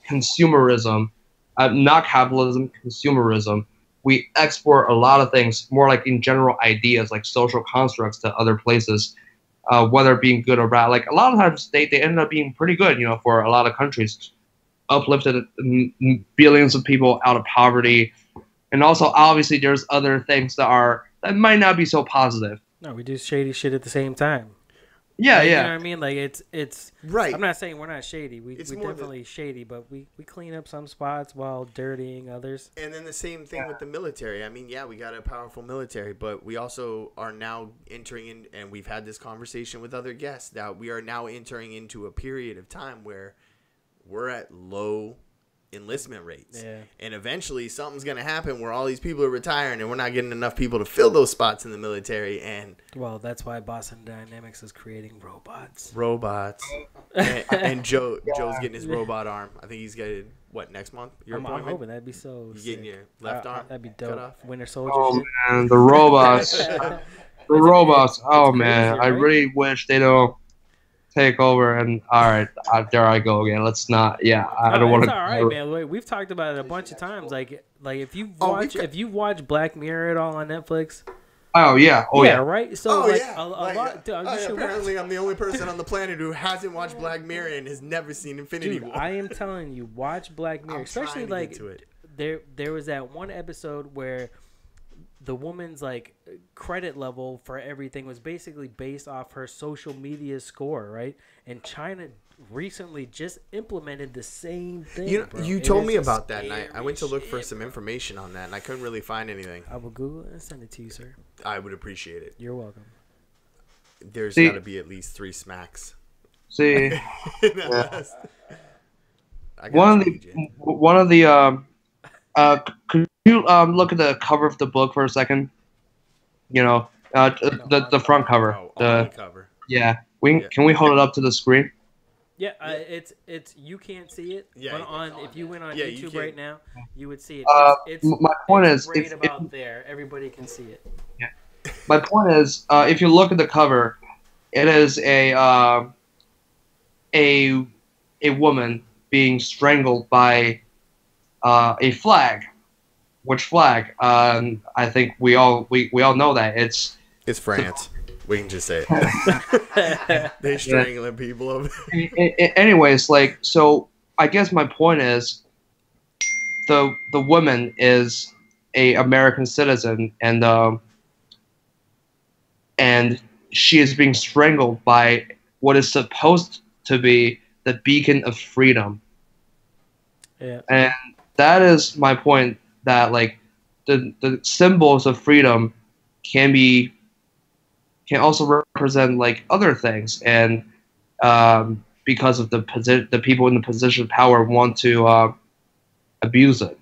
consumerism, not capitalism, consumerism. We export a lot of things, more like in general ideas, like social constructs to other places, whether being good or bad. Like a lot of times they end up being pretty good, for a lot of countries, uplifted billions of people out of poverty. And also, obviously, there's other things that might not be so positive. No, we do shady shit at the same time. Yeah, like, yeah. You know what I mean? Like it's right. I'm not saying we're not shady. We're definitely shady, but we clean up some spots while dirtying others. And then the same thing with the military. I mean, yeah, we got a powerful military, but we also are now entering in, and we've had this conversation with other guests, that we are now entering into a period of time where we're at low enlistment rates. Yeah. And eventually something's going to happen where all these people are retiring and we're not getting enough people to fill those spots in the military. And well, that's why Boston Dynamics is creating robots. And Joe's getting his robot arm. I think he's getting next month? I'm hoping that'd be so you getting your left arm? That'd be dope. Winter Soldier. Oh shit. man, the robots. The robots. Oh man, I really wish they don't take over. And all right, there I go again. Let's not. Yeah, I don't want to. It's all right, man. We've talked about it a bunch of times. Like if you watch Black Mirror at all on Netflix. Oh yeah. Oh yeah. Right. So a lot. Dude, apparently, I'm the only person on the planet who hasn't watched Black Mirror and has never seen Infinity War. I am telling you, watch Black Mirror, especially like there was that one episode where the woman's like credit level for everything was basically based off her social media score, right? And China recently just implemented the same thing. You told me about that, and I went to look for some information on that, and I couldn't really find anything. I will Google it and send it to you, sir. I would appreciate it. You're welcome. There's got to be at least 3 smacks. See, one of the could you look at the cover of the book for a second? The front cover. The cover. Yeah. Can we hold it up to the screen? Yeah, it's you can't see it. Yeah, but if you went on YouTube right now, you would see it. My point is, right about there, everybody can see it. Yeah. My point is, if you look at the cover, it is a woman being strangled by a flag. Which flag? I think we all know that it's France. We can just say it. They're strangling people over there. Anyways, so I guess my point is, the woman is a American citizen, and she is being strangled by what is supposed to be the beacon of freedom. Yeah. And that is my point, that the symbols of freedom can also represent other things, and because of the people in the position of power want to abuse it,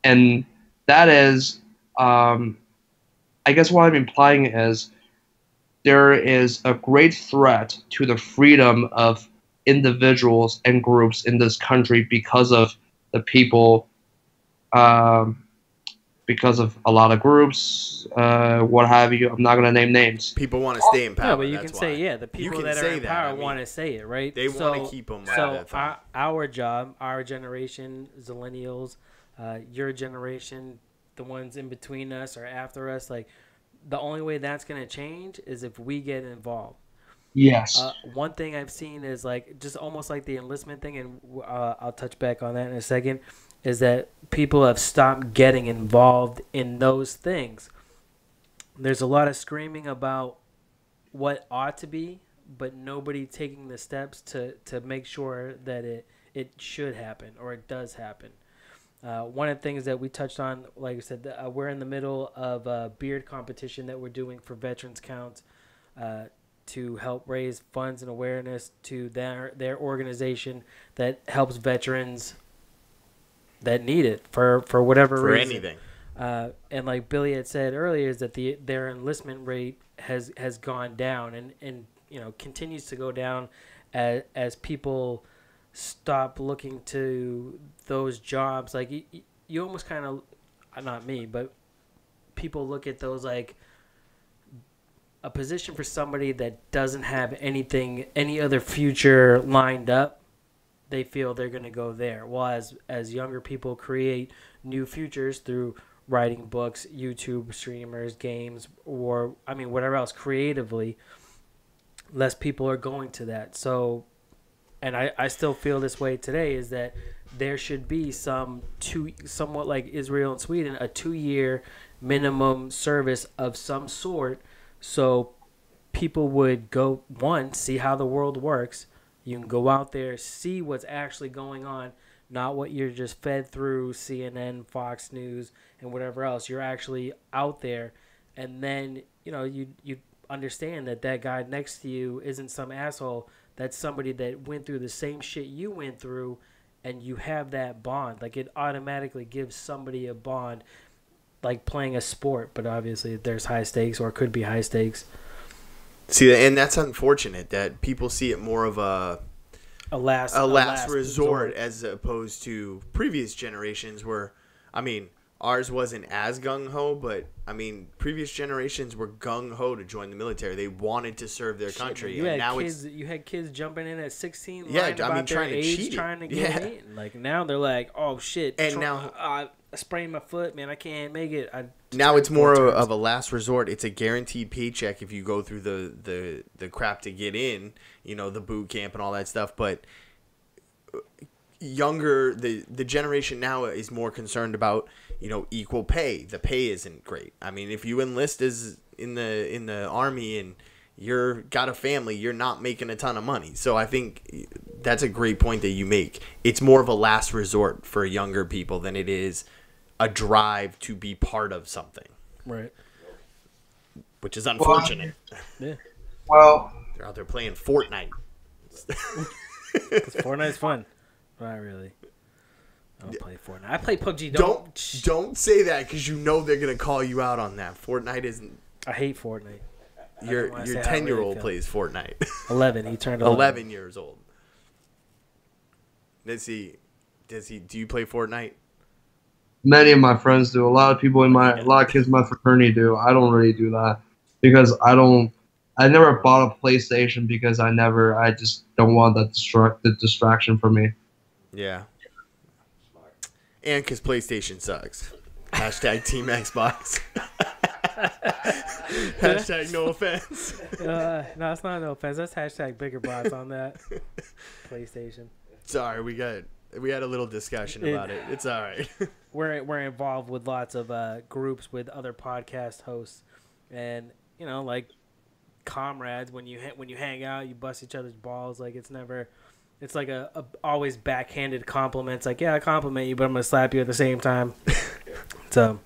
and that is, I guess what I'm implying is there is a great threat to the freedom of individuals and groups in this country because of the people. Because of a lot of groups, what have you. I'm not going to name names. People want to stay in power. No, but you can say, the people that are in power want to say it, right? They want to keep them. So our job, our generation, Zillennials, your generation, the ones in between us or after us, the only way that's going to change is if we get involved. Yes. One thing I've seen is just almost like the enlistment thing, and I'll touch back on that in a second, is that people have stopped getting involved in those things. There's a lot of screaming about what ought to be, but nobody taking the steps to make sure that it should happen or it does happen. One of the things that we touched on, like I said, we're in the middle of a beard competition that we're doing for Veterans Count to help raise funds and awareness to their organization that helps veterans that need it for whatever reason. For anything. And like Billy had said earlier, is that their enlistment rate has gone down and continues to go down as people stop looking to those jobs. You almost kind of, not me, but people look at those like a position for somebody that doesn't have any other future lined up. they feel they're going to go there. Well, as younger people create new futures through writing books, YouTube streamers, games, or I mean whatever else creatively, less people are going to that. So, and I still feel this way today, is that there should be somewhat like Israel and Sweden, a 2-year minimum service of some sort, so people would go, one, see how the world works. You can go out there, see what's actually going on, not what you're just fed through CNN, Fox News, and whatever else. You're actually out there, and then you understand that guy next to you isn't some asshole. That's somebody that went through the same shit you went through, and you have that bond. Like, it automatically gives somebody a bond, like playing a sport, but obviously there's high stakes, or could be high stakes. See, and that's unfortunate that people see it more of a last resort as opposed to previous generations where, I mean, ours wasn't as gung-ho, but, I mean, previous generations were gung-ho to join the military. They wanted to serve their country. You had kids jumping in at 16, trying to cheat, trying to get in. Like, now they're like, oh, shit. And now... I sprained my foot, man. I can't make it. Now it's more of a last resort. It's a guaranteed paycheck if you go through the crap to get in, the boot camp and all that stuff. But the generation now is more concerned about, equal pay. The pay isn't great. I mean, if you enlist as in the army and you're got a family, you're not making a ton of money. So I think that's a great point that you make. It's more of a last resort for younger people than it is a drive to be part of something. Right. Which is unfortunate. Yeah. Well, they're out there playing Fortnite. Because Fortnite's fun. Not really. I don't play Fortnite. I play PUBG. Don't say that, because they're going to call you out on that. Fortnite isn't... I hate Fortnite. Your 10-year-old plays Fortnite. 11. He turned 11 years old. Do you play Fortnite? Many of my friends do. A lot of kids in my fraternity do. I don't really do that because I never bought a PlayStation because I just don't want the distraction for me. Yeah. And because PlayStation sucks. Hashtag Team Xbox. Hashtag no offense. No, it's not no offense. That's hashtag bigger bots on that. PlayStation. Sorry, we had a little discussion about it. It's all right. We're involved with lots of groups with other podcast hosts, and like comrades. When you hang out, you bust each other's balls. Like, it's like a always backhanded compliments. Like, yeah, I compliment you, but I'm gonna slap you at the same time. So,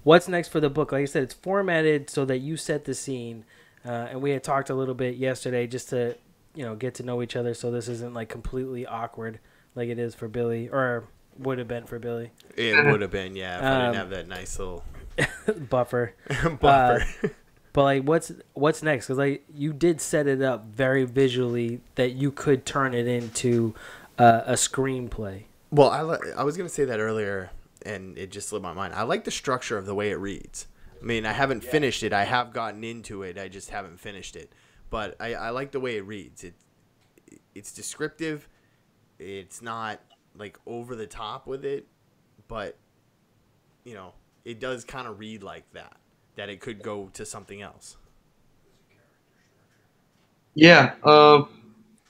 what's next for the book? Like I said, it's formatted so that you set the scene, and we had talked a little bit yesterday just to get to know each other, so this isn't like completely awkward like it is for Billy, or would have been for Billy. It would have been, yeah, if I didn't have that nice little buffer. But like, what's next? Because like, you did set it up very visually that you could turn it into a screenplay. Well, I was gonna say that earlier, and it just slipped my mind. I like the structure of the way it reads. I mean, I haven't finished it. I have gotten into it. I just haven't finished it. But I like the way it reads. It's descriptive. It's not like over the top with it, but it does kind of read like that it could go to something else. Yeah,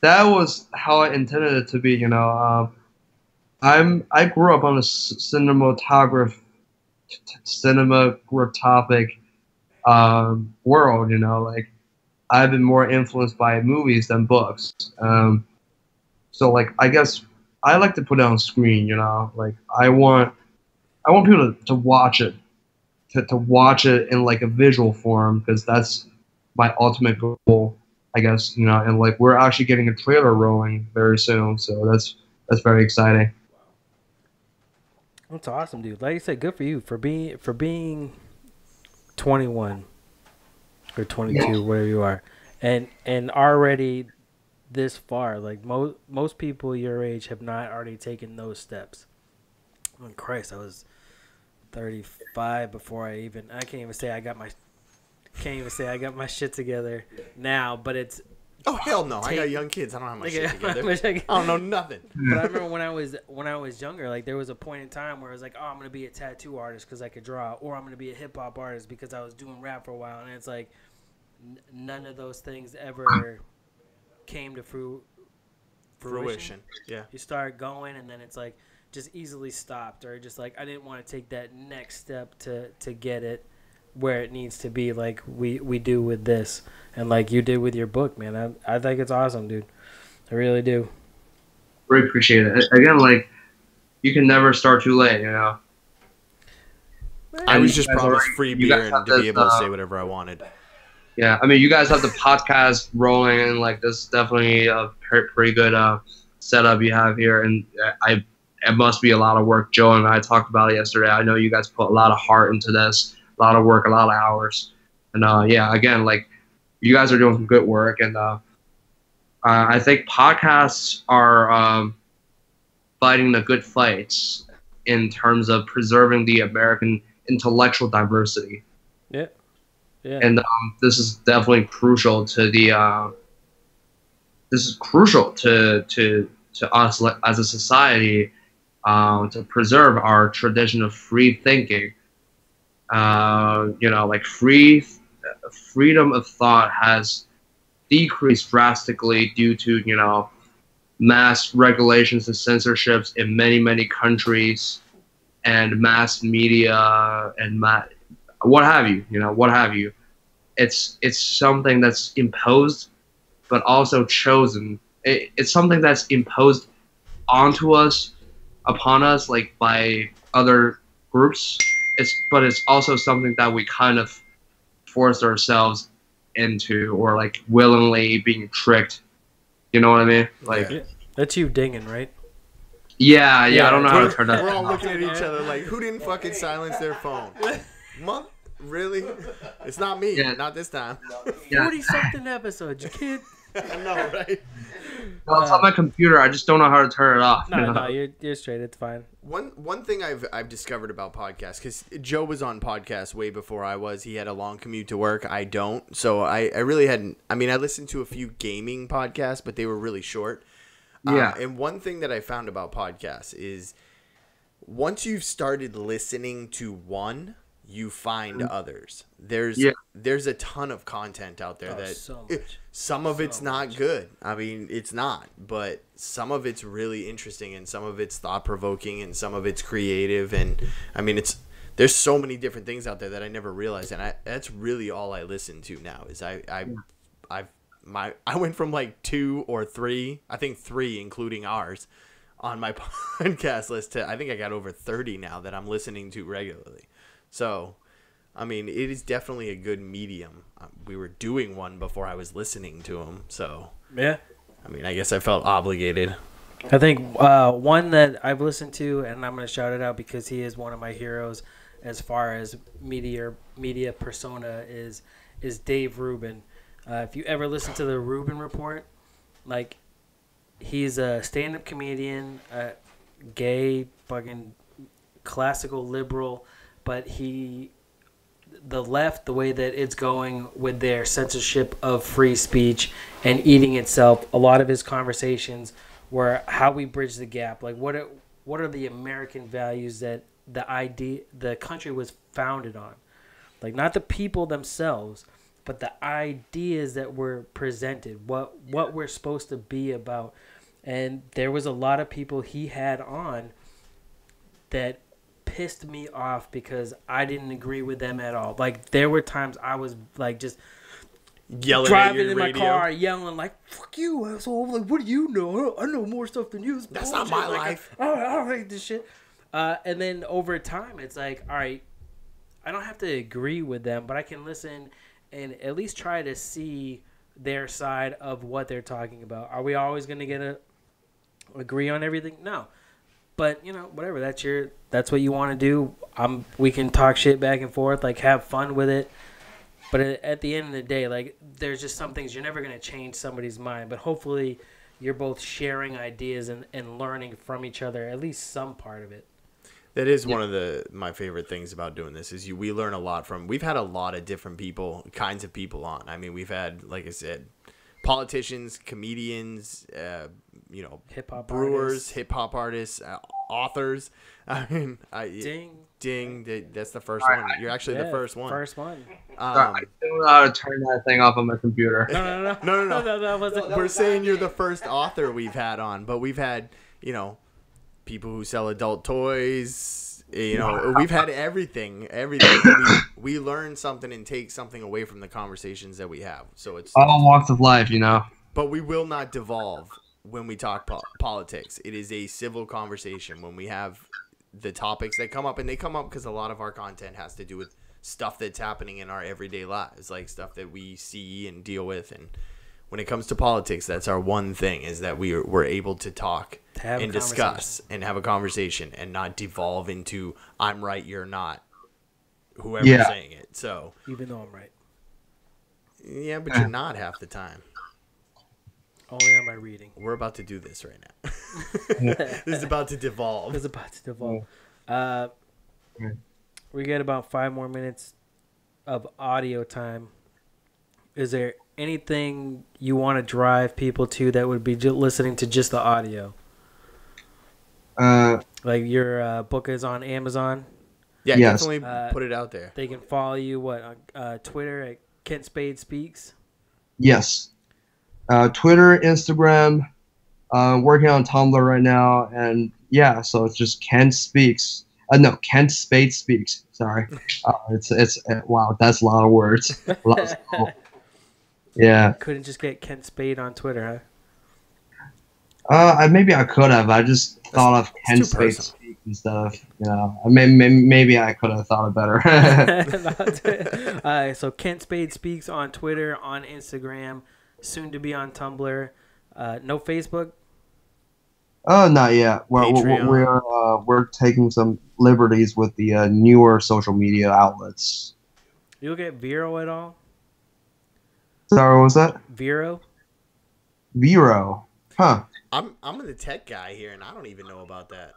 that was how I intended it to be. I grew up on a cinematographic world. Like, I've been more influenced by movies than books. So like, I guess I like to put it on screen. Like, I want people to watch it, to watch it in like a visual form, because that's my ultimate goal, I guess. And like, we're actually getting a trailer rolling very soon, so that's very exciting. That's awesome, dude. Like I said, good for you for being 21 or 22, whatever you are, and already this far. Like, most people your age have not already taken those steps. Oh, Christ, I was 35 before I can't even say I got my shit together now, but it's Oh hell no! I got young kids. I don't have my shit together. I don't know nothing. But I remember when I was younger, like there was a point in time where I was like, oh, I'm gonna be a tattoo artist because I could draw, or I'm gonna be a hip hop artist because I was doing rap for a while, and it's like none of those things ever came to fruition. Yeah. You start going, and then it's like just easily stopped, or just like I didn't want to take that next step to get it where it needs to be, like we do with this, and like you did with your book, man. I think it's awesome, dude. I really do. Really appreciate it. Again, like you can never start too late, you know. I was just promised free beer and to be able to say whatever I wanted. Yeah, I mean, you guys have the podcast rolling, and like this is definitely a pretty good setup you have here, and it must be a lot of work. Joe and I talked about it yesterday. I know you guys put a lot of heart into this, a lot of work, a lot of hours, and yeah, again, like you guys are doing some good work, and I think podcasts are fighting the good fights in terms of preserving the American intellectual diversity. Yeah. Yeah. And this is definitely crucial to the. This is crucial to us as a society to preserve our tradition of free thinking. You know, like freedom of thought has decreased drastically due to mass regulations and censorships in many countries, and mass media and what have you. It's something that's imposed, but also chosen. It's something that's imposed onto us, upon us, like by other groups. But it's also something that we kind of forced ourselves into, or like willingly being tricked. You know what I mean? Like that's you dinging, right? Yeah. I don't know how to turn that. We're all looking at each other like, who didn't fucking silence their phone? Really? It's not me. Yeah. Not this time. 40-something episodes. You can't. I know, right? Well, it's on my computer. I just don't know how to turn it off. No, you're straight. It's fine. One thing I've discovered about podcasts, because Joe was on podcasts way before I was. He had a long commute to work. I don't. So I really hadn't. I mean, I listened to a few gaming podcasts, but they were really short. Yeah. And one thing that I found about podcasts is once you've started listening to one, you find others. There's a ton of content out there some of it's not good. I mean, it's not, but some of it's really interesting, and some of it's thought provoking, and some of it's creative, and I mean, there's so many different things out there that I never realized, and that's really all I listen to now. Is I went from like 2 or 3, I think 3 including ours, on my podcast list to I think I got over 30 now that I'm listening to regularly. So, I mean, it is definitely a good medium. We were doing one before I was listening to them. So, yeah. I mean, I guess I felt obligated. I think one that I've listened to, and I'm going to shout it out because he is one of my heroes as far as media persona, is Dave Rubin. If you ever listen to the Rubin Report, like, he's a stand-up comedian, gay, fucking classical liberal. But the left, the way that it's going with their censorship of free speech and eating itself, a lot of his conversations were how we bridge the gap. Like, what are the American values that the country was founded on? Like, not the people themselves, but the ideas that were presented, what we're supposed to be about. And there was a lot of people he had on that pissed me off because I didn't agree with them at all. Like, there were times I was like just yelling, driving in my car, yelling like, "Fuck you, asshole!" Like, what do you know? I know more stuff than you. That's not my life. I don't like this shit. And then over time, it's like, all right, I don't have to agree with them, but I can listen and at least try to see their side of what they're talking about. Are we always going to agree on everything? No. But, whatever, that's what you want to do. We can talk shit back and forth, like, have fun with it. But at the end of the day, like, there's just some things you're never going to change somebody's mind. But hopefully you're both sharing ideas and learning from each other, at least some part of it. That is one of my favorite things about doing this is we learn a lot from. We've had a lot of different kinds of people on. I mean, we've had, like I said, politicians, comedians, Hip-hop brewers, hip hop artists, authors. I mean, Ding. that's the first one. You're actually the first one. First one. I don't know how to turn that thing off on my computer. No. No. That wasn't. We're saying you're the first author we've had on, but we've had, people who sell adult toys. We've had everything. We learn something and take something away from the conversations that we have. So it's all walks of life, But we will not devolve when we talk politics. It is a civil conversation when we have the topics that come up, and they come up because a lot of our content has to do with stuff that's happening in our everyday lives, like stuff that we see and deal with. And when it comes to politics, that's our one thing, is that we're able to talk and discuss and have a conversation and not devolve into I'm right, you're not, whoever's saying it. So even though I'm right. Yeah, but you're not half the time. Only on my reading. We're about to do this right now. This is about to devolve. We get about 5 more minutes of audio time. Is there anything you want to drive people to that would be listening to just the audio? Like your book is on Amazon? Yeah, yes. Definitely put it out there. They can follow you, on Twitter at Kent Spade Speaks? Yes. Twitter, Instagram, working on Tumblr right now, and so it's just Kent Speaks. Kent Spade Speaks. Sorry, it's wow, that's a lot of words. Yeah. Couldn't just get Kent Spade on Twitter, huh? Maybe I could have. I just thought of Kent Spade Speaks instead of maybe I could have thought it better. So Kent Spade Speaks on Twitter, on Instagram. Soon to be on Tumblr. No Facebook? Oh, not yet. We're taking some liberties with the newer social media outlets. You'll get Vero at all? Sorry, what was that? Vero? Huh. I'm the tech guy here, and I don't even know about that.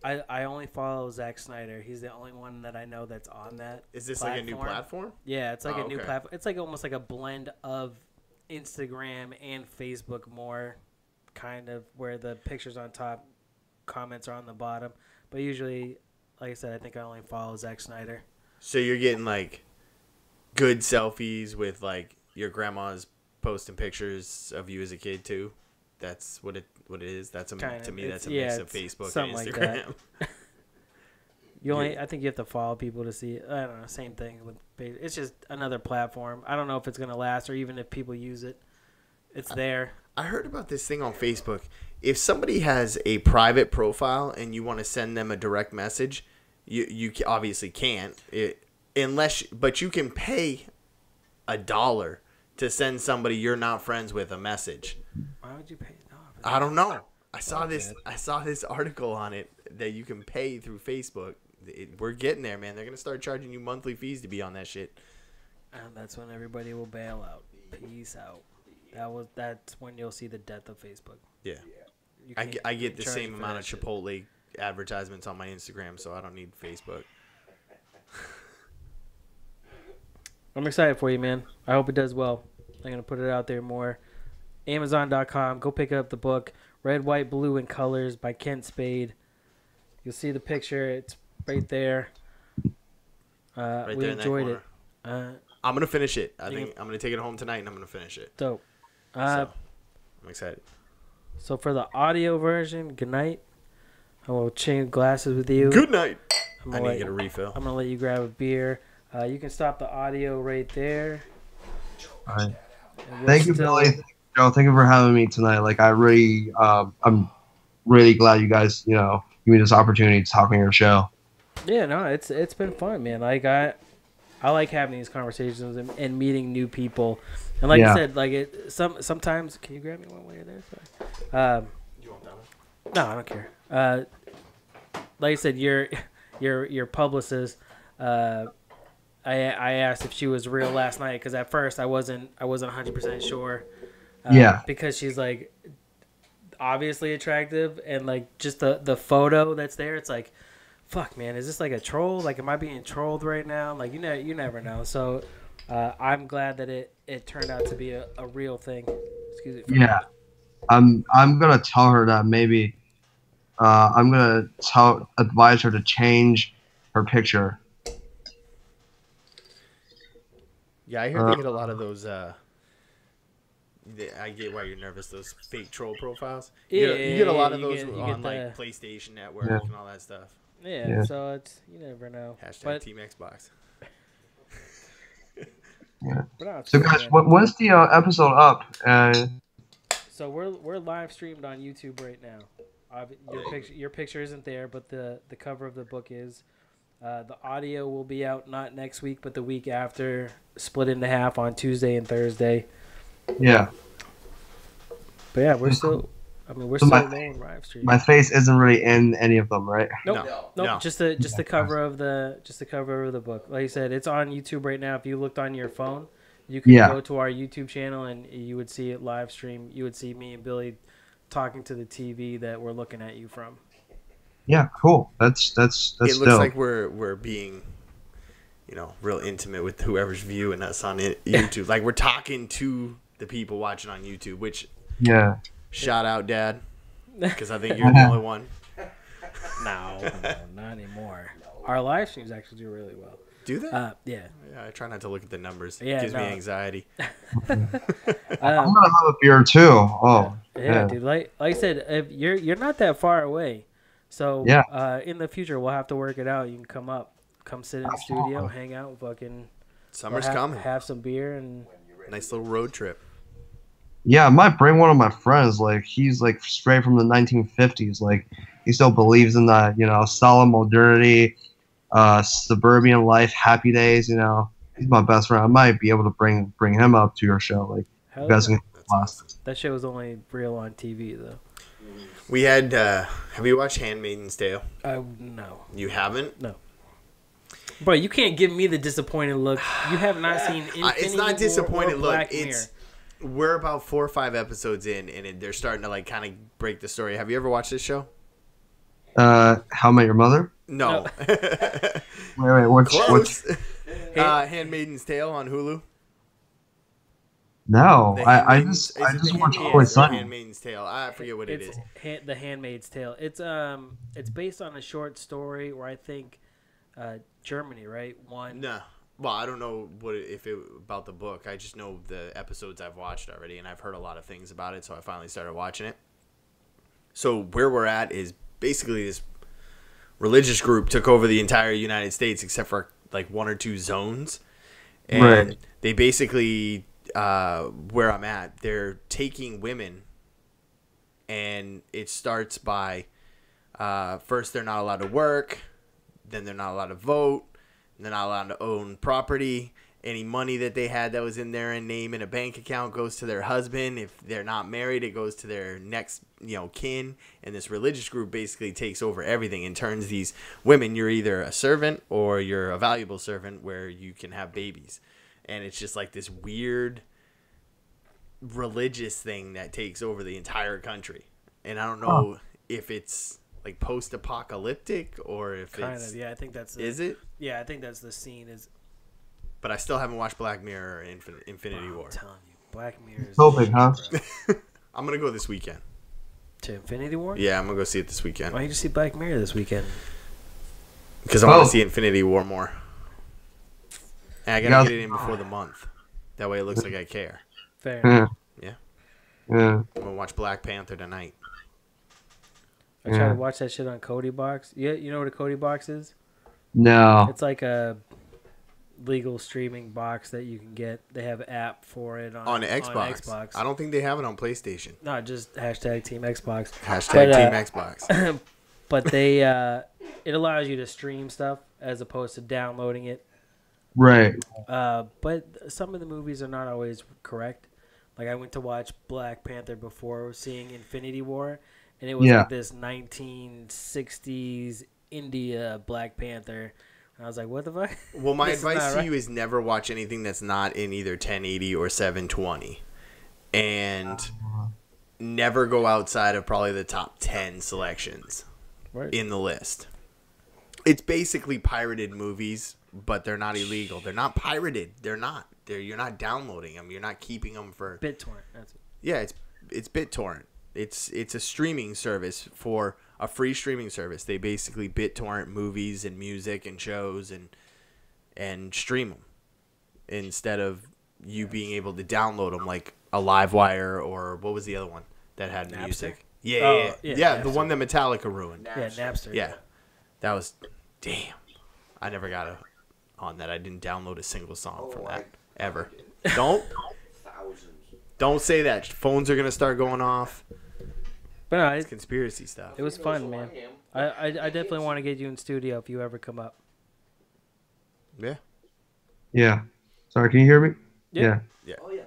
I only follow Zack Snyder. He's the only one that I know that's on that. Is this like a new platform? Yeah, it's like a new platform. It's like almost like a blend of Instagram and Facebook, more kind of where the pictures on top, comments are on the bottom. But usually, like I said, I think I only follow Zack Snyder. So you're getting like good selfies with like your grandma's posting pictures of you as a kid too. That's what it is. That's to me that's a mix of Facebook and Instagram. Like I think you have to follow people to see. I don't know. Same thing with. It's just another platform. I don't know if it's gonna last or even if people use it. It's there. I heard about this thing on Facebook. If somebody has a private profile and you want to send them a direct message, you obviously can't. But you can pay $1 to send somebody you're not friends with a message. Why would you pay $1? I don't know. I saw this article on it that you can pay through Facebook. We're getting there, man. They're gonna start charging you monthly fees to be on that shit. And that's when everybody will bail out. Peace out. That's when you'll see the death of Facebook. Yeah. I get the same amount of Chipotle advertisements on my Instagram, so I don't need Facebook. I'm excited for you, man. I hope it does well. I'm gonna put it out there more. Amazon.com. Go pick up the book, Red, White, Blue, and Colors by Kent Spade. You'll see the picture. It's right there. We enjoyed it. I'm going to finish it. I think I'm going to take it home tonight, and I'm going to finish it. Dope. I'm excited. So for the audio version, good night. I will change glasses with you. Good night. I need to get a refill. I'm going to let you grab a beer. You can stop the audio right there. All right. Thank you, Billy. Joe, thank you for having me tonight. Like, I'm really glad you guys, give me this opportunity to talk on your show. Yeah, no, it's been fun, man. Like I like having these conversations and meeting new people. And like I said, like sometimes, can you grab me one while you're there? Sorry. You want that one? No, I don't care. Like I said, your publicist. I asked if she was real last night because at first I wasn't 100% sure. Because she's like obviously attractive and like just the photo that's there, it's like, fuck, man, is this like a troll? Like, am I being trolled right now? Like, you never know. So I'm glad that it turned out to be a real thing. Excuse me. Yeah, I'm gonna tell her that maybe I'm gonna advise her to change her picture. Yeah, I hear they get a lot of those. I get why you're nervous. Those fake troll profiles. You get a lot of those on like PlayStation Network and all that stuff. Yeah, so it's you never know. Hashtag Team Xbox. Yeah. So guys, when's the episode up? So we're live streamed on YouTube right now. Your picture isn't there, but the cover of the book is. The audio will be out not next week, but the week after, split into half on Tuesday and Thursday. Yeah. But yeah, we're still rolling live stream. My face isn't really in any of them, right? Nope. Just the cover of the book. Like I said, it's on YouTube right now. If you looked on your phone, you can go to our YouTube channel and you would see it live stream. You would see me and Billy talking to the TV that we're looking at you from. Yeah, cool. That's it looks dope. like we're being, real intimate with whoever's viewing us on YouTube. Like we're talking to the people watching on YouTube. Which, shout out, Dad, because I think you're the only one. No, not anymore. Our live streams actually do really well. Do they? Yeah. I try not to look at the numbers. Yeah, it gives me anxiety. I'm gonna have a beer too. Oh, yeah, dude. Like I said, if you're not that far away. So in the future we'll have to work it out. You can come sit in the studio, hang out, fucking. Summer's coming. Have some beer and. Nice little road trip. Yeah, I might bring one of my friends. Like he's like straight from the 1950s. Like he still believes in that, solid modernity, suburban life, happy days. He's my best friend. I might be able to bring him up to your show. Like you guys can. Awesome. That show was only real on TV though. We had. Have you watched Handmaid's Tale? No. You haven't? No. Bro, you can't give me the disappointed look. You have not seen Infinity It's not disappointed look. Black Mirror. We're about 4 or 5 episodes in, and they're starting to like kind of break the story. Have you ever watched this show? How I Met Your Mother? No. Wait, what's Handmaid's Tale on Hulu? No, I just watched Always Sunny. Handmaid's Tale. I forget what it is. The Handmaid's Tale. It's based on a short story where I think Germany, right? No. Well, I don't know about the book. I just know the episodes I've watched already, and I've heard a lot of things about it, so I finally started watching it. So where we're at is basically this religious group took over the entire United States except for like 1 or 2 zones. And they basically, where I'm at, they're taking women, and it starts by first they're not allowed to work, then they're not allowed to vote, they're not allowed to own property. Any money that they had that was in their name in a bank account goes to their husband. If they're not married, it goes to their next, kin. And this religious group basically takes over everything and turns these women, you're either a servant or you're a valuable servant where you can have babies. And it's just like this weird religious thing that takes over the entire country. And I don't know if it's like post-apocalyptic or if it's... Yeah, I think that's... Is it? Yeah, I think that's the scene is... But I still haven't watched Black Mirror or Infinity War. I'm telling you, Black Mirror is... So big, huh? I'm going to go this weekend. To Infinity War? Yeah, I'm going to go see it this weekend. Why don't you see Black Mirror this weekend? Because I want to see Infinity War more. And I got to get it in before the month. That way it looks like I care. Fair. Yeah. Yeah. I'm going to watch Black Panther tonight. I tried to watch that shit on Cody Box. You know what a Cody Box is? No. It's like a legal streaming box that you can get. They have an app for it on Xbox. I don't think they have it on PlayStation. No, just hashtag Team Xbox. Hashtag Team Xbox. But they it allows you to stream stuff as opposed to downloading it. Right. But some of the movies are not always correct. Like I went to watch Black Panther before seeing Infinity War, and it was like this 1960s India Black Panther. And I was like, what the fuck? Well, my advice to you is never watch anything that's not in either 1080 or 720. And never go outside of probably the top 10 selections in the list. It's basically pirated movies but they're not illegal. They're not pirated. They're not. You're not downloading them. You're not keeping them for BitTorrent. That's it. Yeah, it's BitTorrent. It's a streaming service for a free streaming service. They basically BitTorrent movies and music and shows and stream them instead of you being able to download them like a Livewire or what was the other one that had Napster? music? Yeah, Napster. the one that Metallica ruined. Yeah, Napster. Yeah, that was damn. I never got on that. I didn't download a single song from that ever. Don't say that. Phones are gonna start going off. But no, It's conspiracy stuff. it was fun, man. I definitely want to get you in studio if you ever come up. Yeah. Yeah. Sorry, can you hear me? Yeah. Yeah. Oh yeah.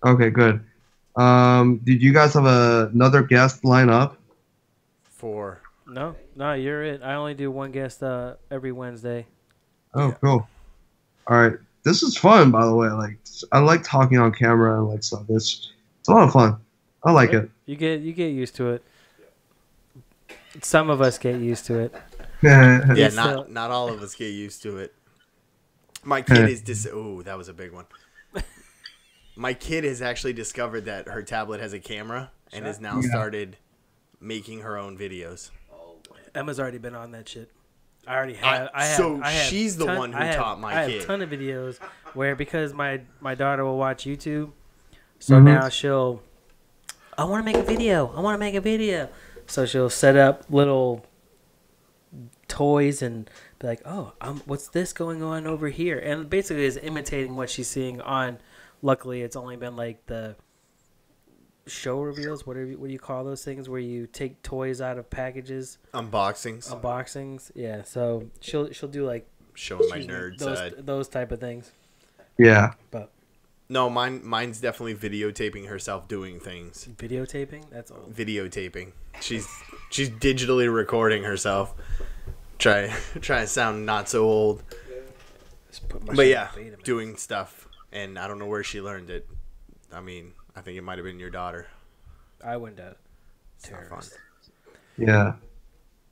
Okay, good. Did you guys have another guest line up? For No, you're it. I only do one guest every Wednesday. Oh, cool. All right. This is fun, by the way. Like, I like talking on camera and like stuff. It's a lot of fun. I like it. You get used to it. Some of us get used to it. yeah, So- not all of us get used to it. My kid is oh, that was a big one. My kid has actually discovered that her tablet has a camera and has now started making her own videos. Emma's already been on that shit. I already have. I have. So I have she's the one who taught my I kid. have a ton of videos where because my daughter will watch YouTube, so now she'll. I want to make a video. I want to make a video. So she'll set up little toys and be like, "Oh, what's this going on over here?" And basically is imitating what she's seeing on. Luckily, it's only been like the show reveals. What do you call those things where you take toys out of packages? Unboxings. Yeah. So she'll do like Showing my nerd side. those type of things. Yeah. But No, mine's definitely videotaping herself doing things. videotaping, that's all. Videotaping. She's digitally recording herself. Try to sound not so old. Just put my But shit yeah, in Betamax. doing stuff. And I don't know where she learned it. I mean, I think it might have been your daughter. I went to It's not fun. terrorist. Yeah.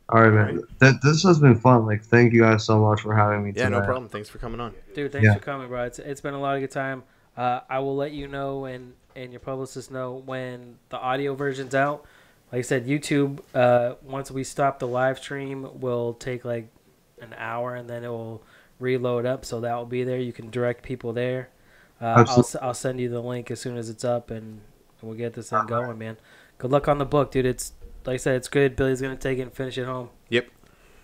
All right, man. This has been fun. Like, thank you guys so much for having me Yeah, tonight. no problem. Thanks for coming on. Dude, thanks Yeah. for coming, bro. It's been a lot of good time. I will let you know and your publicist know when the audio version's out. Like I said, YouTube, once we stop the live stream, will take like an hour and then it will reload up. So that will be there. You can direct people there. I'll send you the link as soon as it's up and we'll get this thing going, man. Good luck on the book, dude. It's like I said, it's good. Billy's going to take it and finish it home. Yep.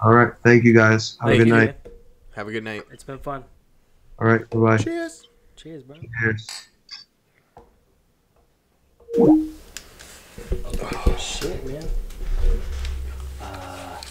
All right. Thank you guys. Have a Thank good you, night. man. Have a good night. It's been fun. All right. Bye-bye. Cheers. Cheers, bro. Cheers. Oh, shit, man.